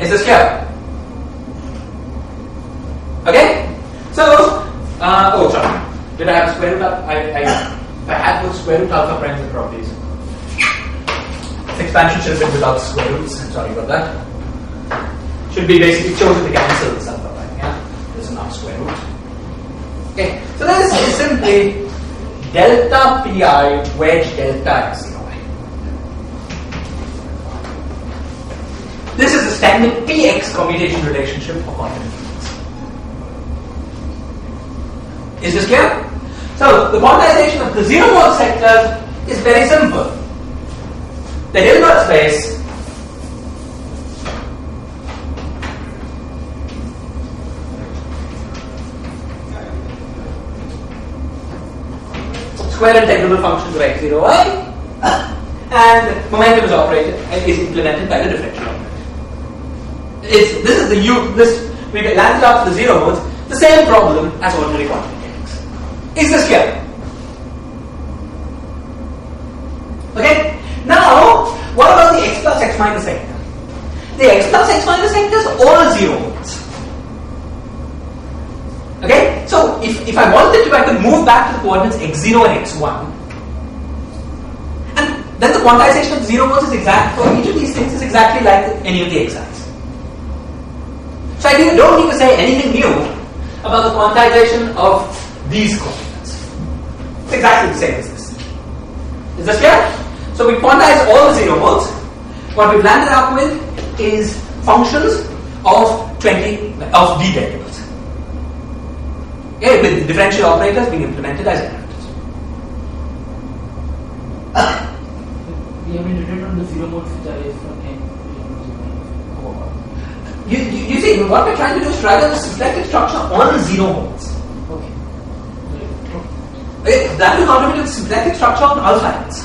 B: Is this clear? Okay? So, oh sorry, did I have square root alpha? If I had put square root alpha primes in properties. This expansion should have been without square roots, I'm sorry about that. Should be basically chosen to cancel this alpha prime, yeah? This is not square root. Okay, so this is simply delta pi wedge delta x0y. This is the standard px commutation relationship for quantum fields. Is this clear? So the quantization of the zero mode sector is very simple. The Hilbert space square integrable functions of x0y and momentum is operated is implemented by the differential operator. This is the we landed after the zero modes, the same problem as ordinary quantum mechanics. Is this clear? Okay? Now, what about the x plus x minus sector? The x plus x minus sector is all zero modes. Okay? So, if I wanted to, I could move back to the coordinates x0 and x1. And then the quantization of the zero modes is exact for each of these things is exactly like any of the xi's. So I don't need to say anything new about the quantization of these coordinates. It's exactly the same as this. Is this clear? So we quantize all the zero modes. What we've landed up with is functions of d variables. Okay, with the differential operators being implemented as derivatives.
D: We have been written on the zero modes which are from n.
B: You see, what we're trying to do is write out the symplectic structure on zero modes.
D: Okay.
B: Okay, that will contribute to the symplectic structure on alpha ends.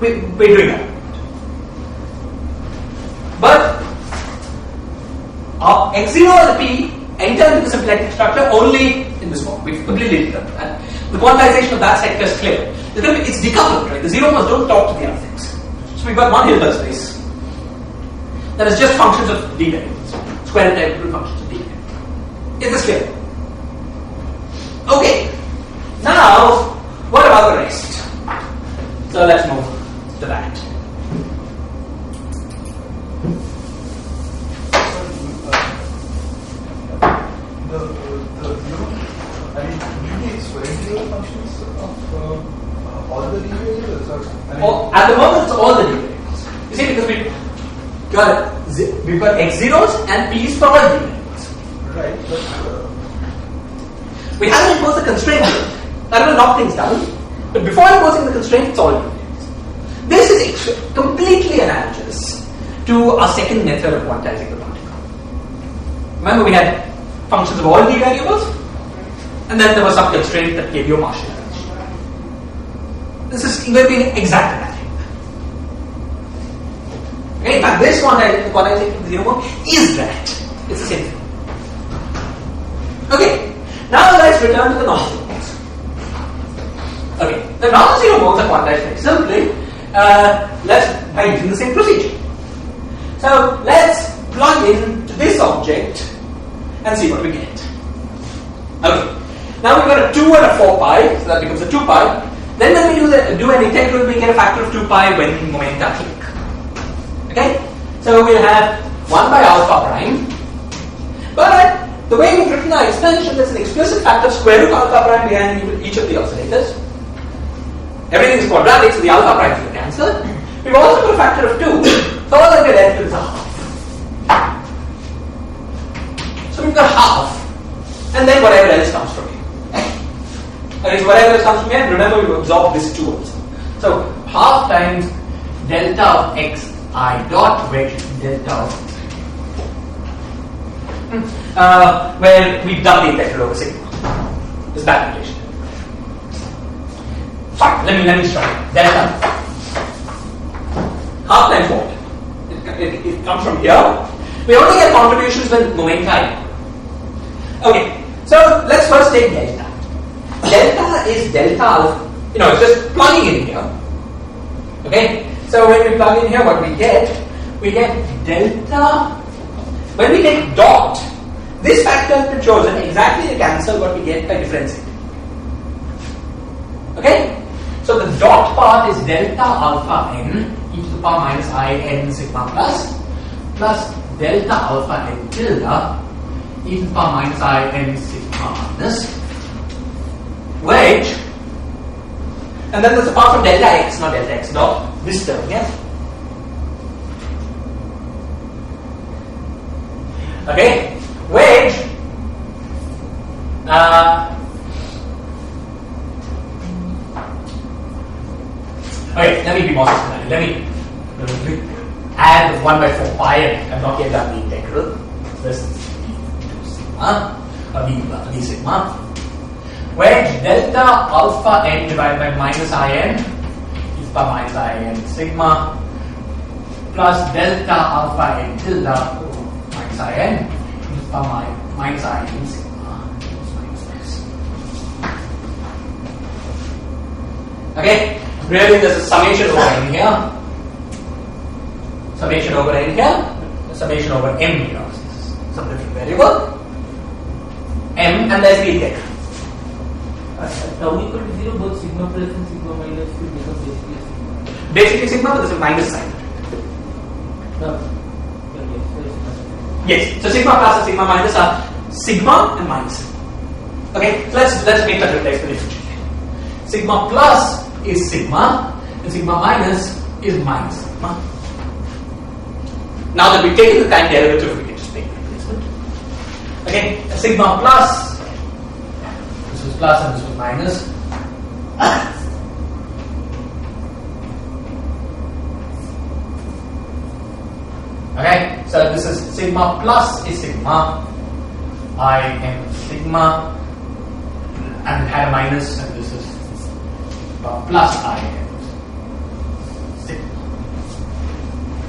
B: We're doing that. But x0 and the p enter into the symplectic structure only in this form. We've completely done that. The quantization of that sector is clear. It's decoupled, right? The zero modes don't talk to the other things. So we've got one Hilbert space that is just functions of d variables, square integrable functions of d variables. Is this clear? Okay. Now, what about the rest? So let's move to that.
A: Functions of all the d variables?
B: At the moment, it's all the d variables. You see, because we've got x0s and p's for all d variables.
A: Right, but
B: we haven't imposed the constraint yet. That will knock things down. But before imposing the constraint, it's all d variables. This is completely analogous to our second method of quantizing the particle. Remember, we had functions of all d variables, and then there was some constraint that gave you a partial arrangement. This is going to be an exact analogy. Okay, in fact, this quantization of the zero mode is that. It's the same thing. Okay, now let's return to the non-zero modes. Okay, the non-zero modes are quantized very simply. By using the same procedure. So let's plug in to this object and see what we get. Okay. Now we've got a 2 and a 4 pi, so that becomes a 2 pi. Then when we do an integral, we get a factor of 2 pi when momenta click. Okay? So we'll have 1 by alpha prime. But the way we've written our expansion, there's an explicit factor of square root alpha prime behind each of the oscillators. Everything is quadratic, so the alpha primes will cancel. We've also got a factor of 2, so all that we're left with is a half. So we've got half, and then whatever else comes from here. Okay, so whatever else comes from here, remember we absorb this 2 also. So half times delta of xi dot wedge delta of where we've done the integral over sigma. This bad relation. Fine, let me try. Delta half times what? It comes from here. We only get contributions when momenta equal. Okay, so let's first take delta. Delta is delta alpha. It's just plugging in here. Okay, so when we plug in here, what we get delta. When we take dot, this factor has been chosen exactly to cancel what we get by differentiating. Okay, so the dot part is delta alpha n e to the power minus I n sigma plus delta alpha n tilde e to the power minus I n sigma minus wedge And then there's apart from delta x, not delta x dot, this term, yes? Okay, wedge, okay, let me be more systematic. Let me add 1 by 4 pi, and I've not yet done the integral. This is sigma, or d sigma. Wedge delta alpha n divided by minus in is by minus in sigma plus delta alpha n tilde minus in is by minus in sigma minus x. Okay, really there's a summation over n here, summation over n here, summation over m here. Some different variable m, and there's the integral.
D: Tau equal to 0, both sigma plus and sigma minus will become basically sigma.
B: Basically sigma, but there's a minus sign. Yes, so sigma plus and sigma minus are sigma and minus. Okay, so let's make that replace the differential. Sigma plus is sigma, and sigma minus is minus sigma. Now that we've taken the time derivative, we can just make the replacement. Okay, sigma plus. This was plus and this was minus. Okay, so this is sigma plus is sigma. I am sigma, and it had a minus, and this is plus I am sigma.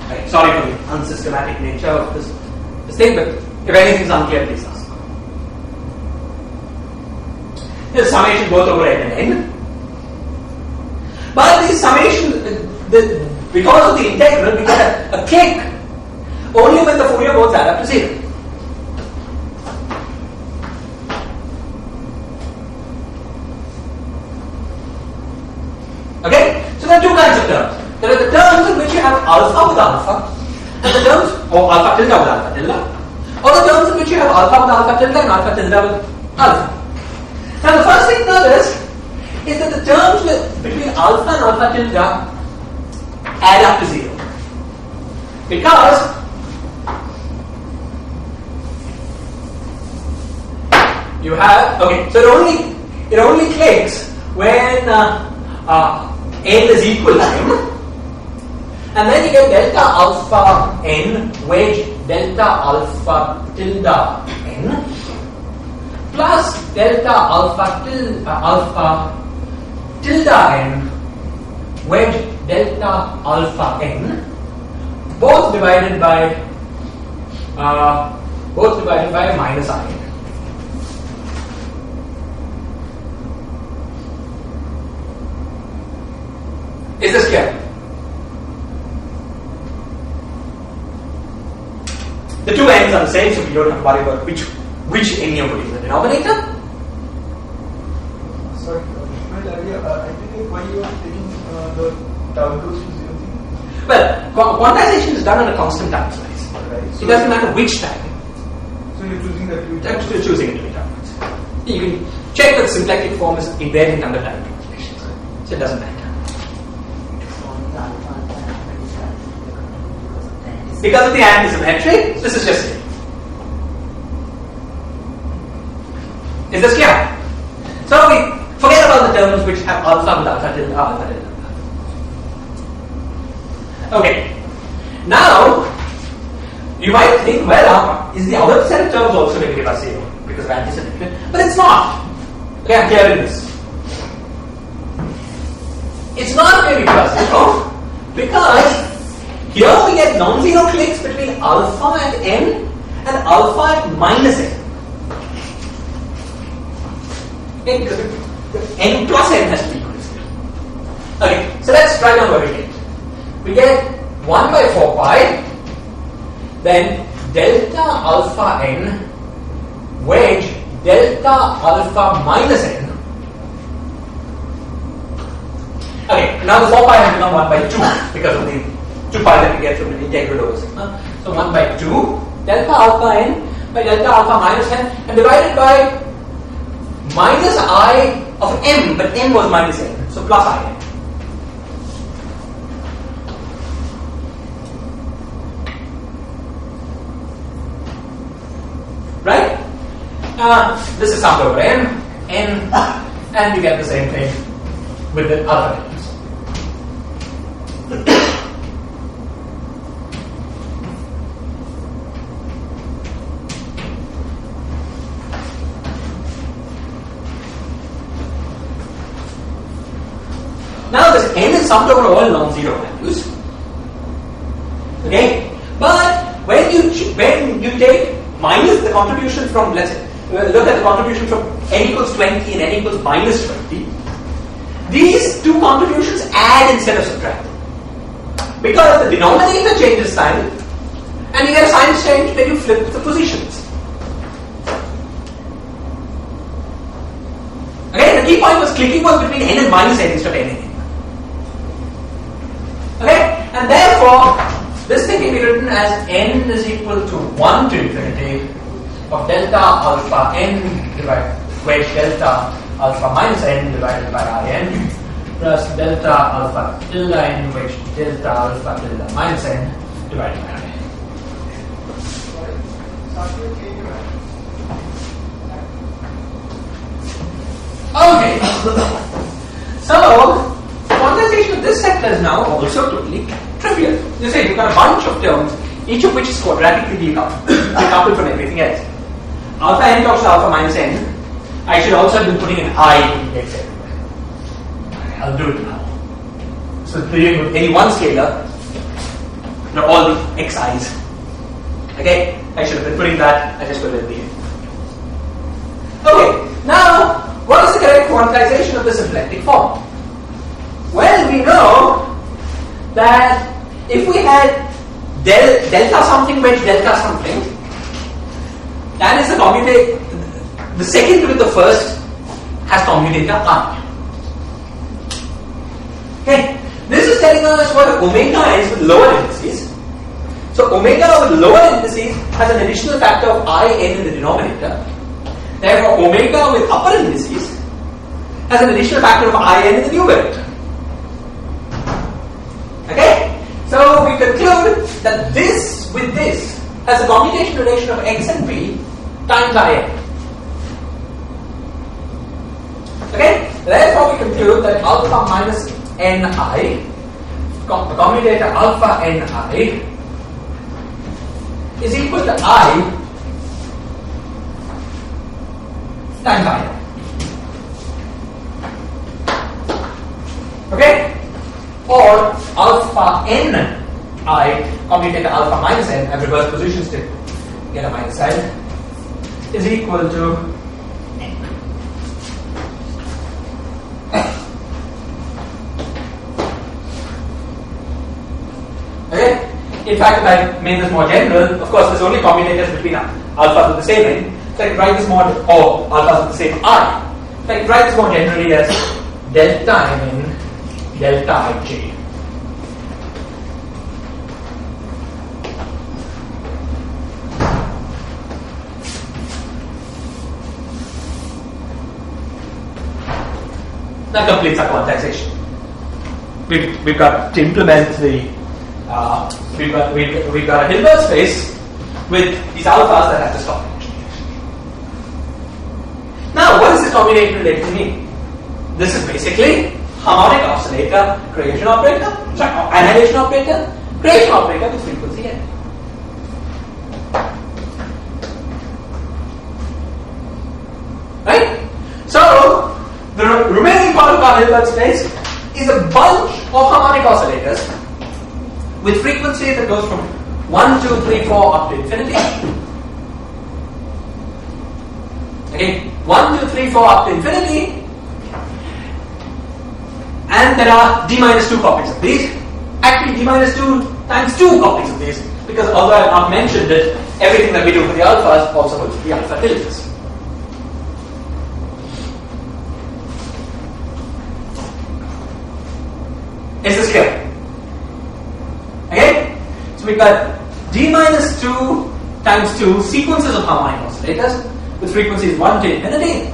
B: Okay, sorry for the unsystematic nature of this thing, but if anything is unclear, please ask. This summation goes over n and n. But the summation, because of the integral, we get a click only when the Fourier modes add up to 0. Okay? So there are two kinds of terms. There are the terms in which you have alpha with alpha, and the terms, or alpha tilde with alpha tilde, or the terms in which you have alpha with alpha tilde and alpha tilde with alpha. Now the first thing to notice is that the terms between alpha and alpha tilde add up to 0. Because you have, okay, so it only clicks when n is equal to m, and then you get delta alpha n wedge delta alpha tilde n plus delta alpha tilde n wedge delta alpha n, both divided by minus I n. Is this clear? The two ends are the same, so we don't have to worry about which n you're putting in the denominator.
A: Sorry, I think why you are taking the tau goes to 0 thing?
B: Well, quantization is done on a constant time slice.
A: Right. So
B: it doesn't matter which time.
A: So you're choosing that you
B: You're choosing it to be downwards. You can check that the symplectic form is invariant under time translations. So it doesn't matter. Because of the antisymmetry, this is just it. Is this clear? So we forget about the terms which have alpha with alpha tilde, alpha tilde. Okay. Now, you might think, well, is the other set of terms also going to give us 0 because of antisymmetry? But it's not. Okay, I'm clear in this. It's not going to give us 0 because here we get non-zero clicks between alpha and n and alpha and minus n. Okay, because n plus n has to be equal to 0. Okay, so let's write down what we get. We get 1 by 4 pi, then delta alpha n wedge delta alpha minus n. Okay, now the 4 pi has become 1 by 2 because of the 2 pi that we get from the integral over sigma. So 1 by 2 delta alpha n by delta alpha minus n and divided by minus I of m, but n was minus n. So plus in. Right? This is summed over n, and you get the same thing with the other values. Now this n is summed over all non-zero values. Okay, but when you take minus the contribution from, let's say, look at the contribution from n equals 20 and n equals minus 20. These two contributions add instead of subtract. Because the denominator changes sign and you get a sign change when you flip the positions. Okay, the key point was clicking was between n and minus n instead of n and n. Okay, and therefore this thing can be written as n is equal to 1 to infinity of delta alpha n divided with delta alpha minus n divided by in plus delta alpha tilde n with delta alpha tilde minus n divided by in. Okay, so quantization of this sector is now also totally trivial. You say you've got a bunch of terms, each of which is quadratically decoupled from everything else. Alpha n talks to alpha minus n. I should also have been putting an I in x everywhere. Okay, I'll do it now. So dealing with any one scalar, they're all the xi's. Okay, I should have been putting that. I just put it at the end. Okay, now what is the correct quantization of the symplectic form? Well, we know that if we had delta something wedge delta something, that is the commutator. The second with the first has commutator I. Okay, this is telling us what omega is with lower indices. So omega with lower indices has an additional factor of in the denominator. Therefore, omega with upper indices has an additional factor of in the numerator. Okay, so we conclude that this with this has a commutation relation of x and b times in. Okay, therefore we conclude that alpha minus ni, the commutator alpha ni, is equal to I times in. Okay, or alpha n I commutator alpha minus n, and reverse positions to get a minus sign, is equal to n. Okay, in fact, if I made this more general, of course, there's only commutators between alphas with the same n, so I can write this more, or alphas with the same I. So I can write this more generally as delta n delta ij. That completes our quantization. We've got to implement the we've got a Hilbert space with these alphas that have to stop it. Now, what does this combination relate to mean? This is basically harmonic oscillator creation operator, annihilation operator, creation operator with frequency n. Right? So, the remaining part of our Hilbert space is a bunch of harmonic oscillators with frequency that goes from 1, 2, 3, 4 up to infinity. Okay, 1, 2, 3, 4 up to infinity. And there are d minus 2 copies of these. Actually, d minus 2 times 2 copies of these, because although I have not mentioned it, everything that we do for the alphas also holds for the alpha tildes. Is this clear? Okay? So we've got d minus 2 times 2 sequences of harmonic oscillators with frequencies 1 to infinity.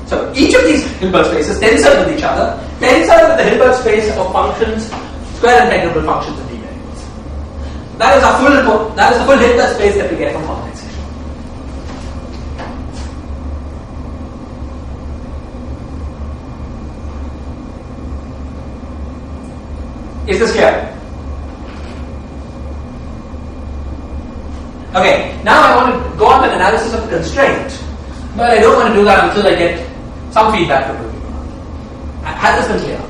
B: So each of these Hilbert spaces tensor with each other, tensor with the Hilbert space of functions, square integrable functions and d variables. That is the full Hilbert space that we get from quantization. Is this clear? Okay, now I want to go on to an analysis of the constraint, but I don't want to do that until I get some feedback from you. Has this been clear?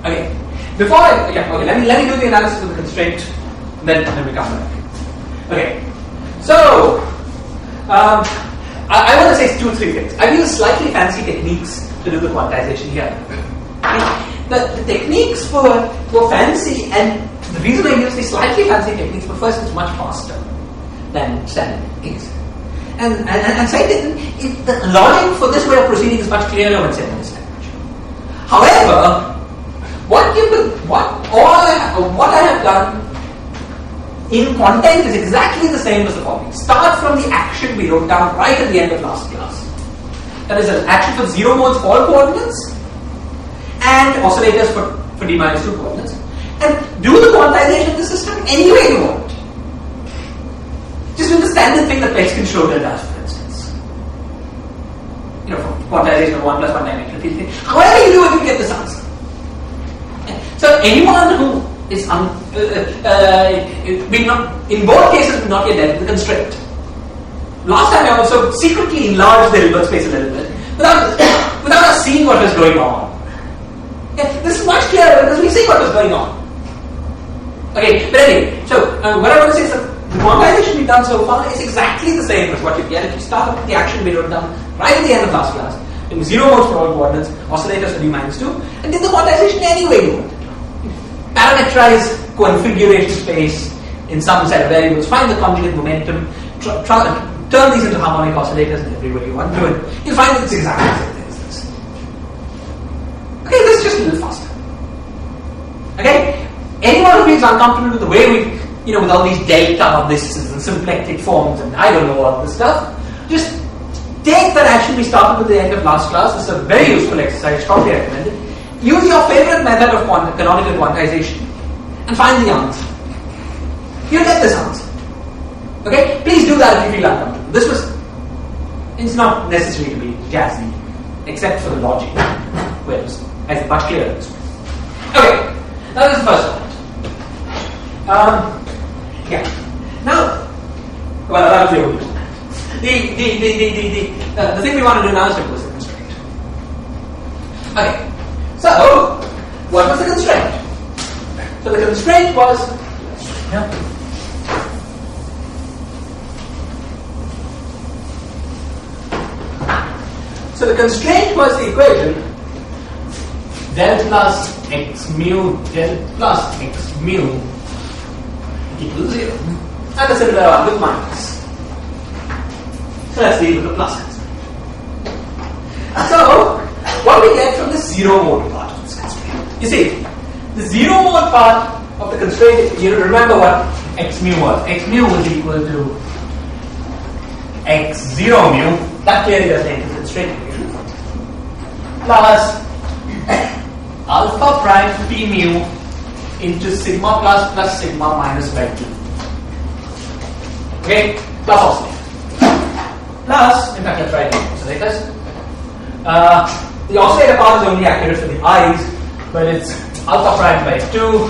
B: Okay, let me do the analysis of the constraint, then we come back. Okay, so I want to say 2-3 things. I've used slightly fancy techniques to do the quantization here. The techniques were fancy, and the reason I use these slightly fancy techniques, but first, it's much faster than standard techniques. And second, the logic for this way of proceeding is much clearer when said in this language. However, what I have done in content is exactly the same as the following. Start from the action we wrote down right at the end of last class. That is an action for 0 modes for all coordinates and oscillators for d minus 2 coordinates, and do the quantization of the system any way you want. Just do the standard thing that Peskin Schroeder does, for instance. For quantization of 1 plus 1 dimensional field thing. However you do it, you get this answer. So anyone who is in both cases we've not yet dealt with the constraint. Last time I also secretly enlarged the Hilbert space a little bit without us seeing what was going on. This is much clearer because we see what was going on. Okay, but anyway, so what I want to say is that the quantization we've done so far is exactly the same as what you get if you start with the action we wrote down right at the end of last class. It was 0 modes for all coordinates, oscillators for d minus 2, and did the quantization any way you want. Parameterize configuration space in some set of variables, find the conjugate momentum, turn these into harmonic oscillators in every way you want to do it. You'll find that it's exactly the same thing as this. Okay, this is just a little faster. Okay? Anyone who feels uncomfortable with the way we, with all these delta this and symplectic forms and I don't know all this stuff, just take that action we started with the end of last class. This is a very useful exercise, strongly recommended. Use your favorite method of canonical quantization and find the answer. You'll get this answer. Okay? Please do that if you feel uncomfortable. It's not necessary to be jazzy, except for the logic, whereas I think much clearer this way. Okay, now this is the first point. Now, well, that was the only one. The thing we want to do now is to impose the constraint. Okay. So, what was the constraint? So the constraint was the equation del plus x mu equals 0, and a similar one with minus. So let's deal with the plus constraint. So what do we get from the 0 mode part of this constraint? You see, the 0 mode part of the constraint, you remember what x mu was. X mu was equal to x0 mu, that clearly doesn't enter the constraint equation, plus alpha prime p mu into sigma plus sigma minus by 2. Okay, plus oscillator. Plus, in fact, let's write oscillators. The oscillator part is only accurate for the i's, but it's alpha prime by 2,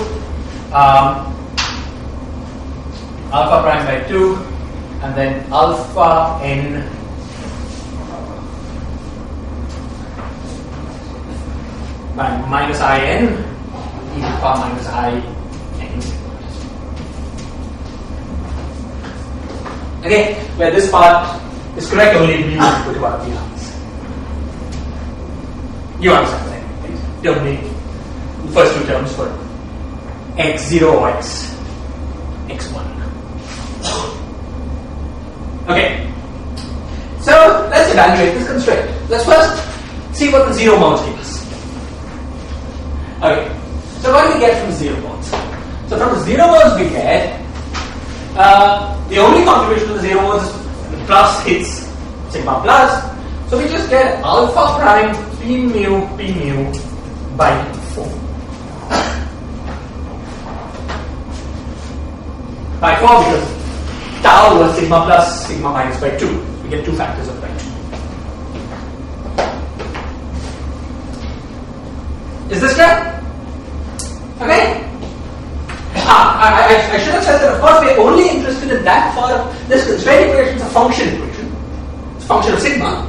B: and then alpha n by minus in e to the power minus I n. Okay, where this part is correct only if you put one of the i's. You understand that, right? The only first two terms for x0 or x1. Okay, so let's evaluate this constraint. Let's first see what the 0 modes give us. Okay, So what do we get from 0 modes? So from the 0 modes we get the only contribution to the 0 modes is plus hits sigma plus. So we just get alpha prime p mu by 4. By 4 because tau was sigma plus sigma minus by 2. We get 2 factors of by 2. Is this clear? Okay? I should have said that of course we are only interested in that for this constraint equation is a function equation. It's a function of sigma.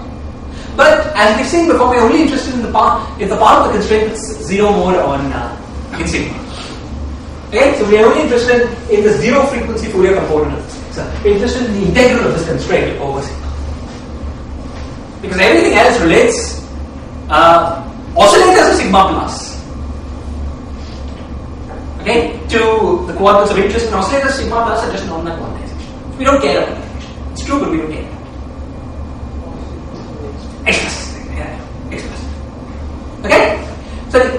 B: But as we've seen before, we're only interested in the part of the constraint that's 0 mode on in sigma. Okay, so we're only interested in the 0 frequency Fourier component of this. So we're interested in the integral of this constraint over sigma. Because everything else relates oscillators of sigma plus. Okay, to the coordinates of interest in oscillators, sigma plus are just normal quantization. We don't care about that. It's true, but we don't care. X plus. Yeah, X plus. Okay? So the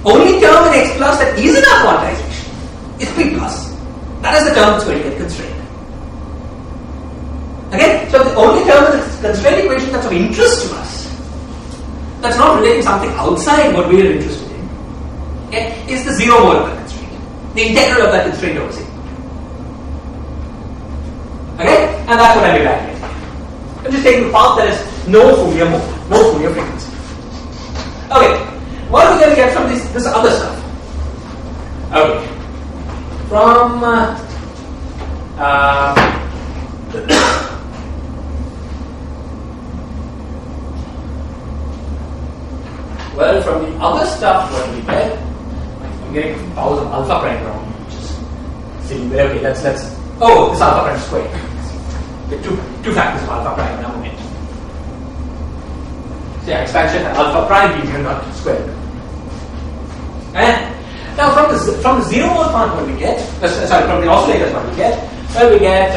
B: only term in X plus that is in our quantization is P plus. That is the term that's going to get constrained. Okay? So the only term in the constraint equation that's of interest to us, that's not relating something outside what we are interested in, okay, is the 0 mode of the constraint. The integral of that constraint over sigma. Okay? And that's what I'm evaluating. I'm just taking the path that is no Fourier mode, no Fourier frequency. Okay, what are we going to get from this other stuff? Okay, from well, from the other stuff, what do we get? I'm getting powers of alpha prime wrong, which is silly. Okay, let's oh, this alpha prime squared. Get two factors of alpha prime in a moment. So yeah, expansion alpha prime gives you not squared. And now from the 0 mode part what we get, sorry, from the oscillators what we get, well we get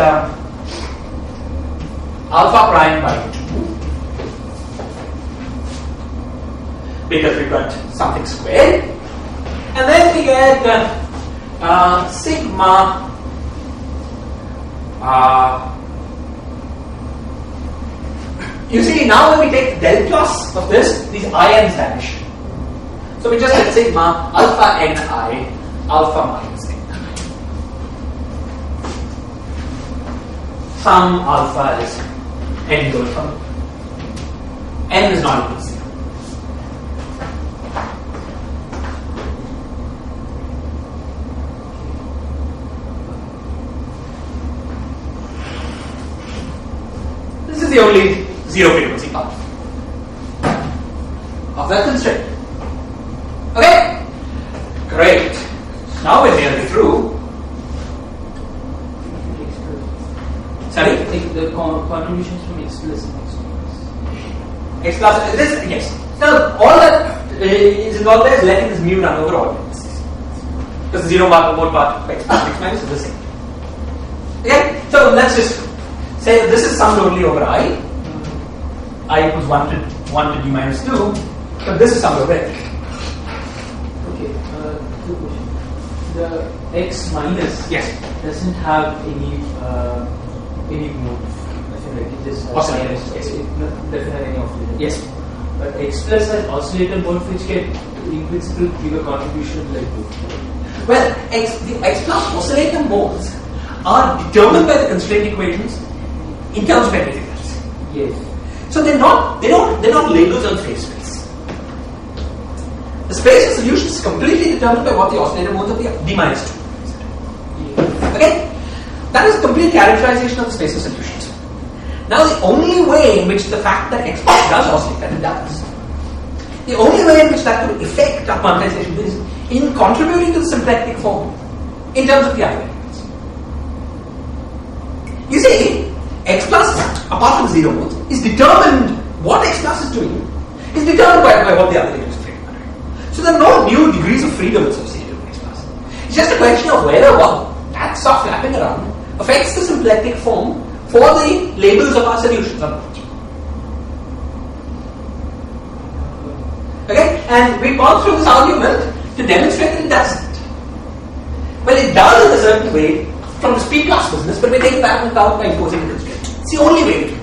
B: alpha prime by 2 because we got something squared, and then we get sigma you see, now when we take del plus of this, these ions vanish. So we just get sigma alpha ni alpha minus ni. Some alpha is n equal from n is not equal to 0. This is the only 0 frequency part of that constraint. Okay? Great. Now we're nearly through. Sorry?
D: The contributions from X plus and
B: X plus, this, yes. Now, all that is involved there is letting this mu run over all this. Because the 0 mode part of X plus X minus is the same. Okay? So let's just say that this is summed only over I equals 1 to d minus 2, but this is summed over X.
D: Okay, two questions. The X minus doesn't have any mode. Right? It just
B: oscillator. Yes.
D: It doesn't have any oscillator.
B: Yes.
D: But X plus has oscillator mode which can in principle give a contribution like this.
B: Well, the X plus oscillator modes are determined by the constraint equations in terms of everything else.
D: Yes.
B: So they're not labels on phase space. The space of solution is completely determined by what the oscillator modes of the d minus 2.
D: Yes.
B: Okay? That is a complete characterization of the space of solutions. Now the only way in which the fact that X plus does oscillate, and it does, the only way in which that could affect our quantization is in contributing to the symplectic form in terms of the other elements. You see, X plus, apart from 0 modes, is determined, what X plus is doing is determined by what the other degrees of freedom are doing. So there are no new degrees of freedom associated with X plus. It's just a question of whether what that stuff flapping around affects the symplectic form for the labels of our solutions or not. Okay? And we've gone through this argument to demonstrate that it doesn't. Well, it does in a certain way from this P plus business, but we're taking that without by imposing a constraint. It's the only way to do it.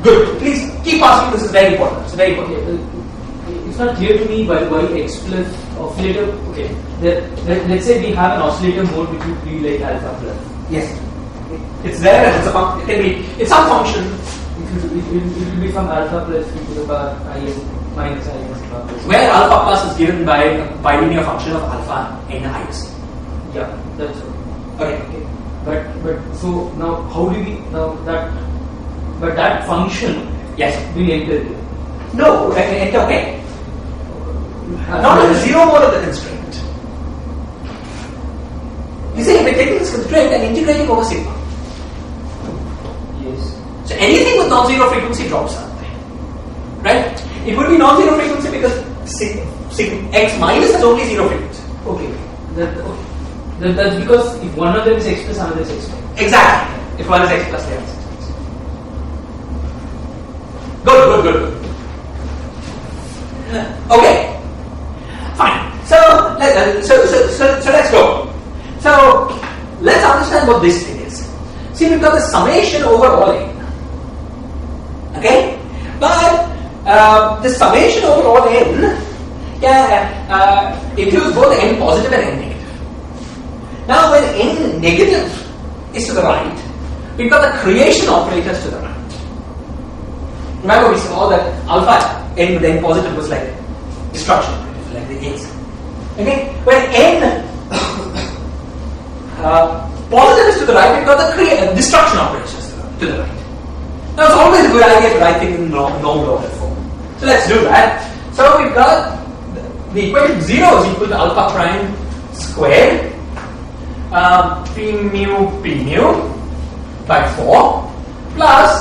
B: Good. Please keep asking. This is very important. It's very important.
D: It's not clear to me why X plus oscillator. Okay. Let's say we have an oscillator mode which would be like alpha plus.
B: Yes. It's there and it can be. It's some function.
D: It will be some alpha plus e to the power in minus I n alpha plus.
B: Where alpha plus is given by a bilinear function of alpha n is.
D: Yeah, that's all.
B: Okay.
D: But so now how do we now that? But that function,
B: Yes.
D: will enter here.
B: No. Okay. Not in the zero mode of the constraint. You see, we're taking this constraint and integrating over sigma.
D: Yes.
B: So anything with non-zero frequency drops out. Right? It would be non-zero frequency because x minus has only zero frequency.
D: Okay. That's because if one of them is x plus, another is x minus.
B: Exactly. If one is x plus, the other is x plus. Good. Okay. Fine. So let's go. So let's understand what this thing is. See, we've got the summation over all n. Okay? But the summation over all n includes both n positive and n negative. Now when n negative is to the right, we've got the creation operators to the right. Remember we saw that alpha n with n positive was like destruction operator, like the A's. Okay? When n positive is to the right, we've got the destruction operations to the right. Now it's always a good idea to write things in normal order form. So let's do that. So we've got the equation 0 is equal to alpha prime squared p mu by 4 plus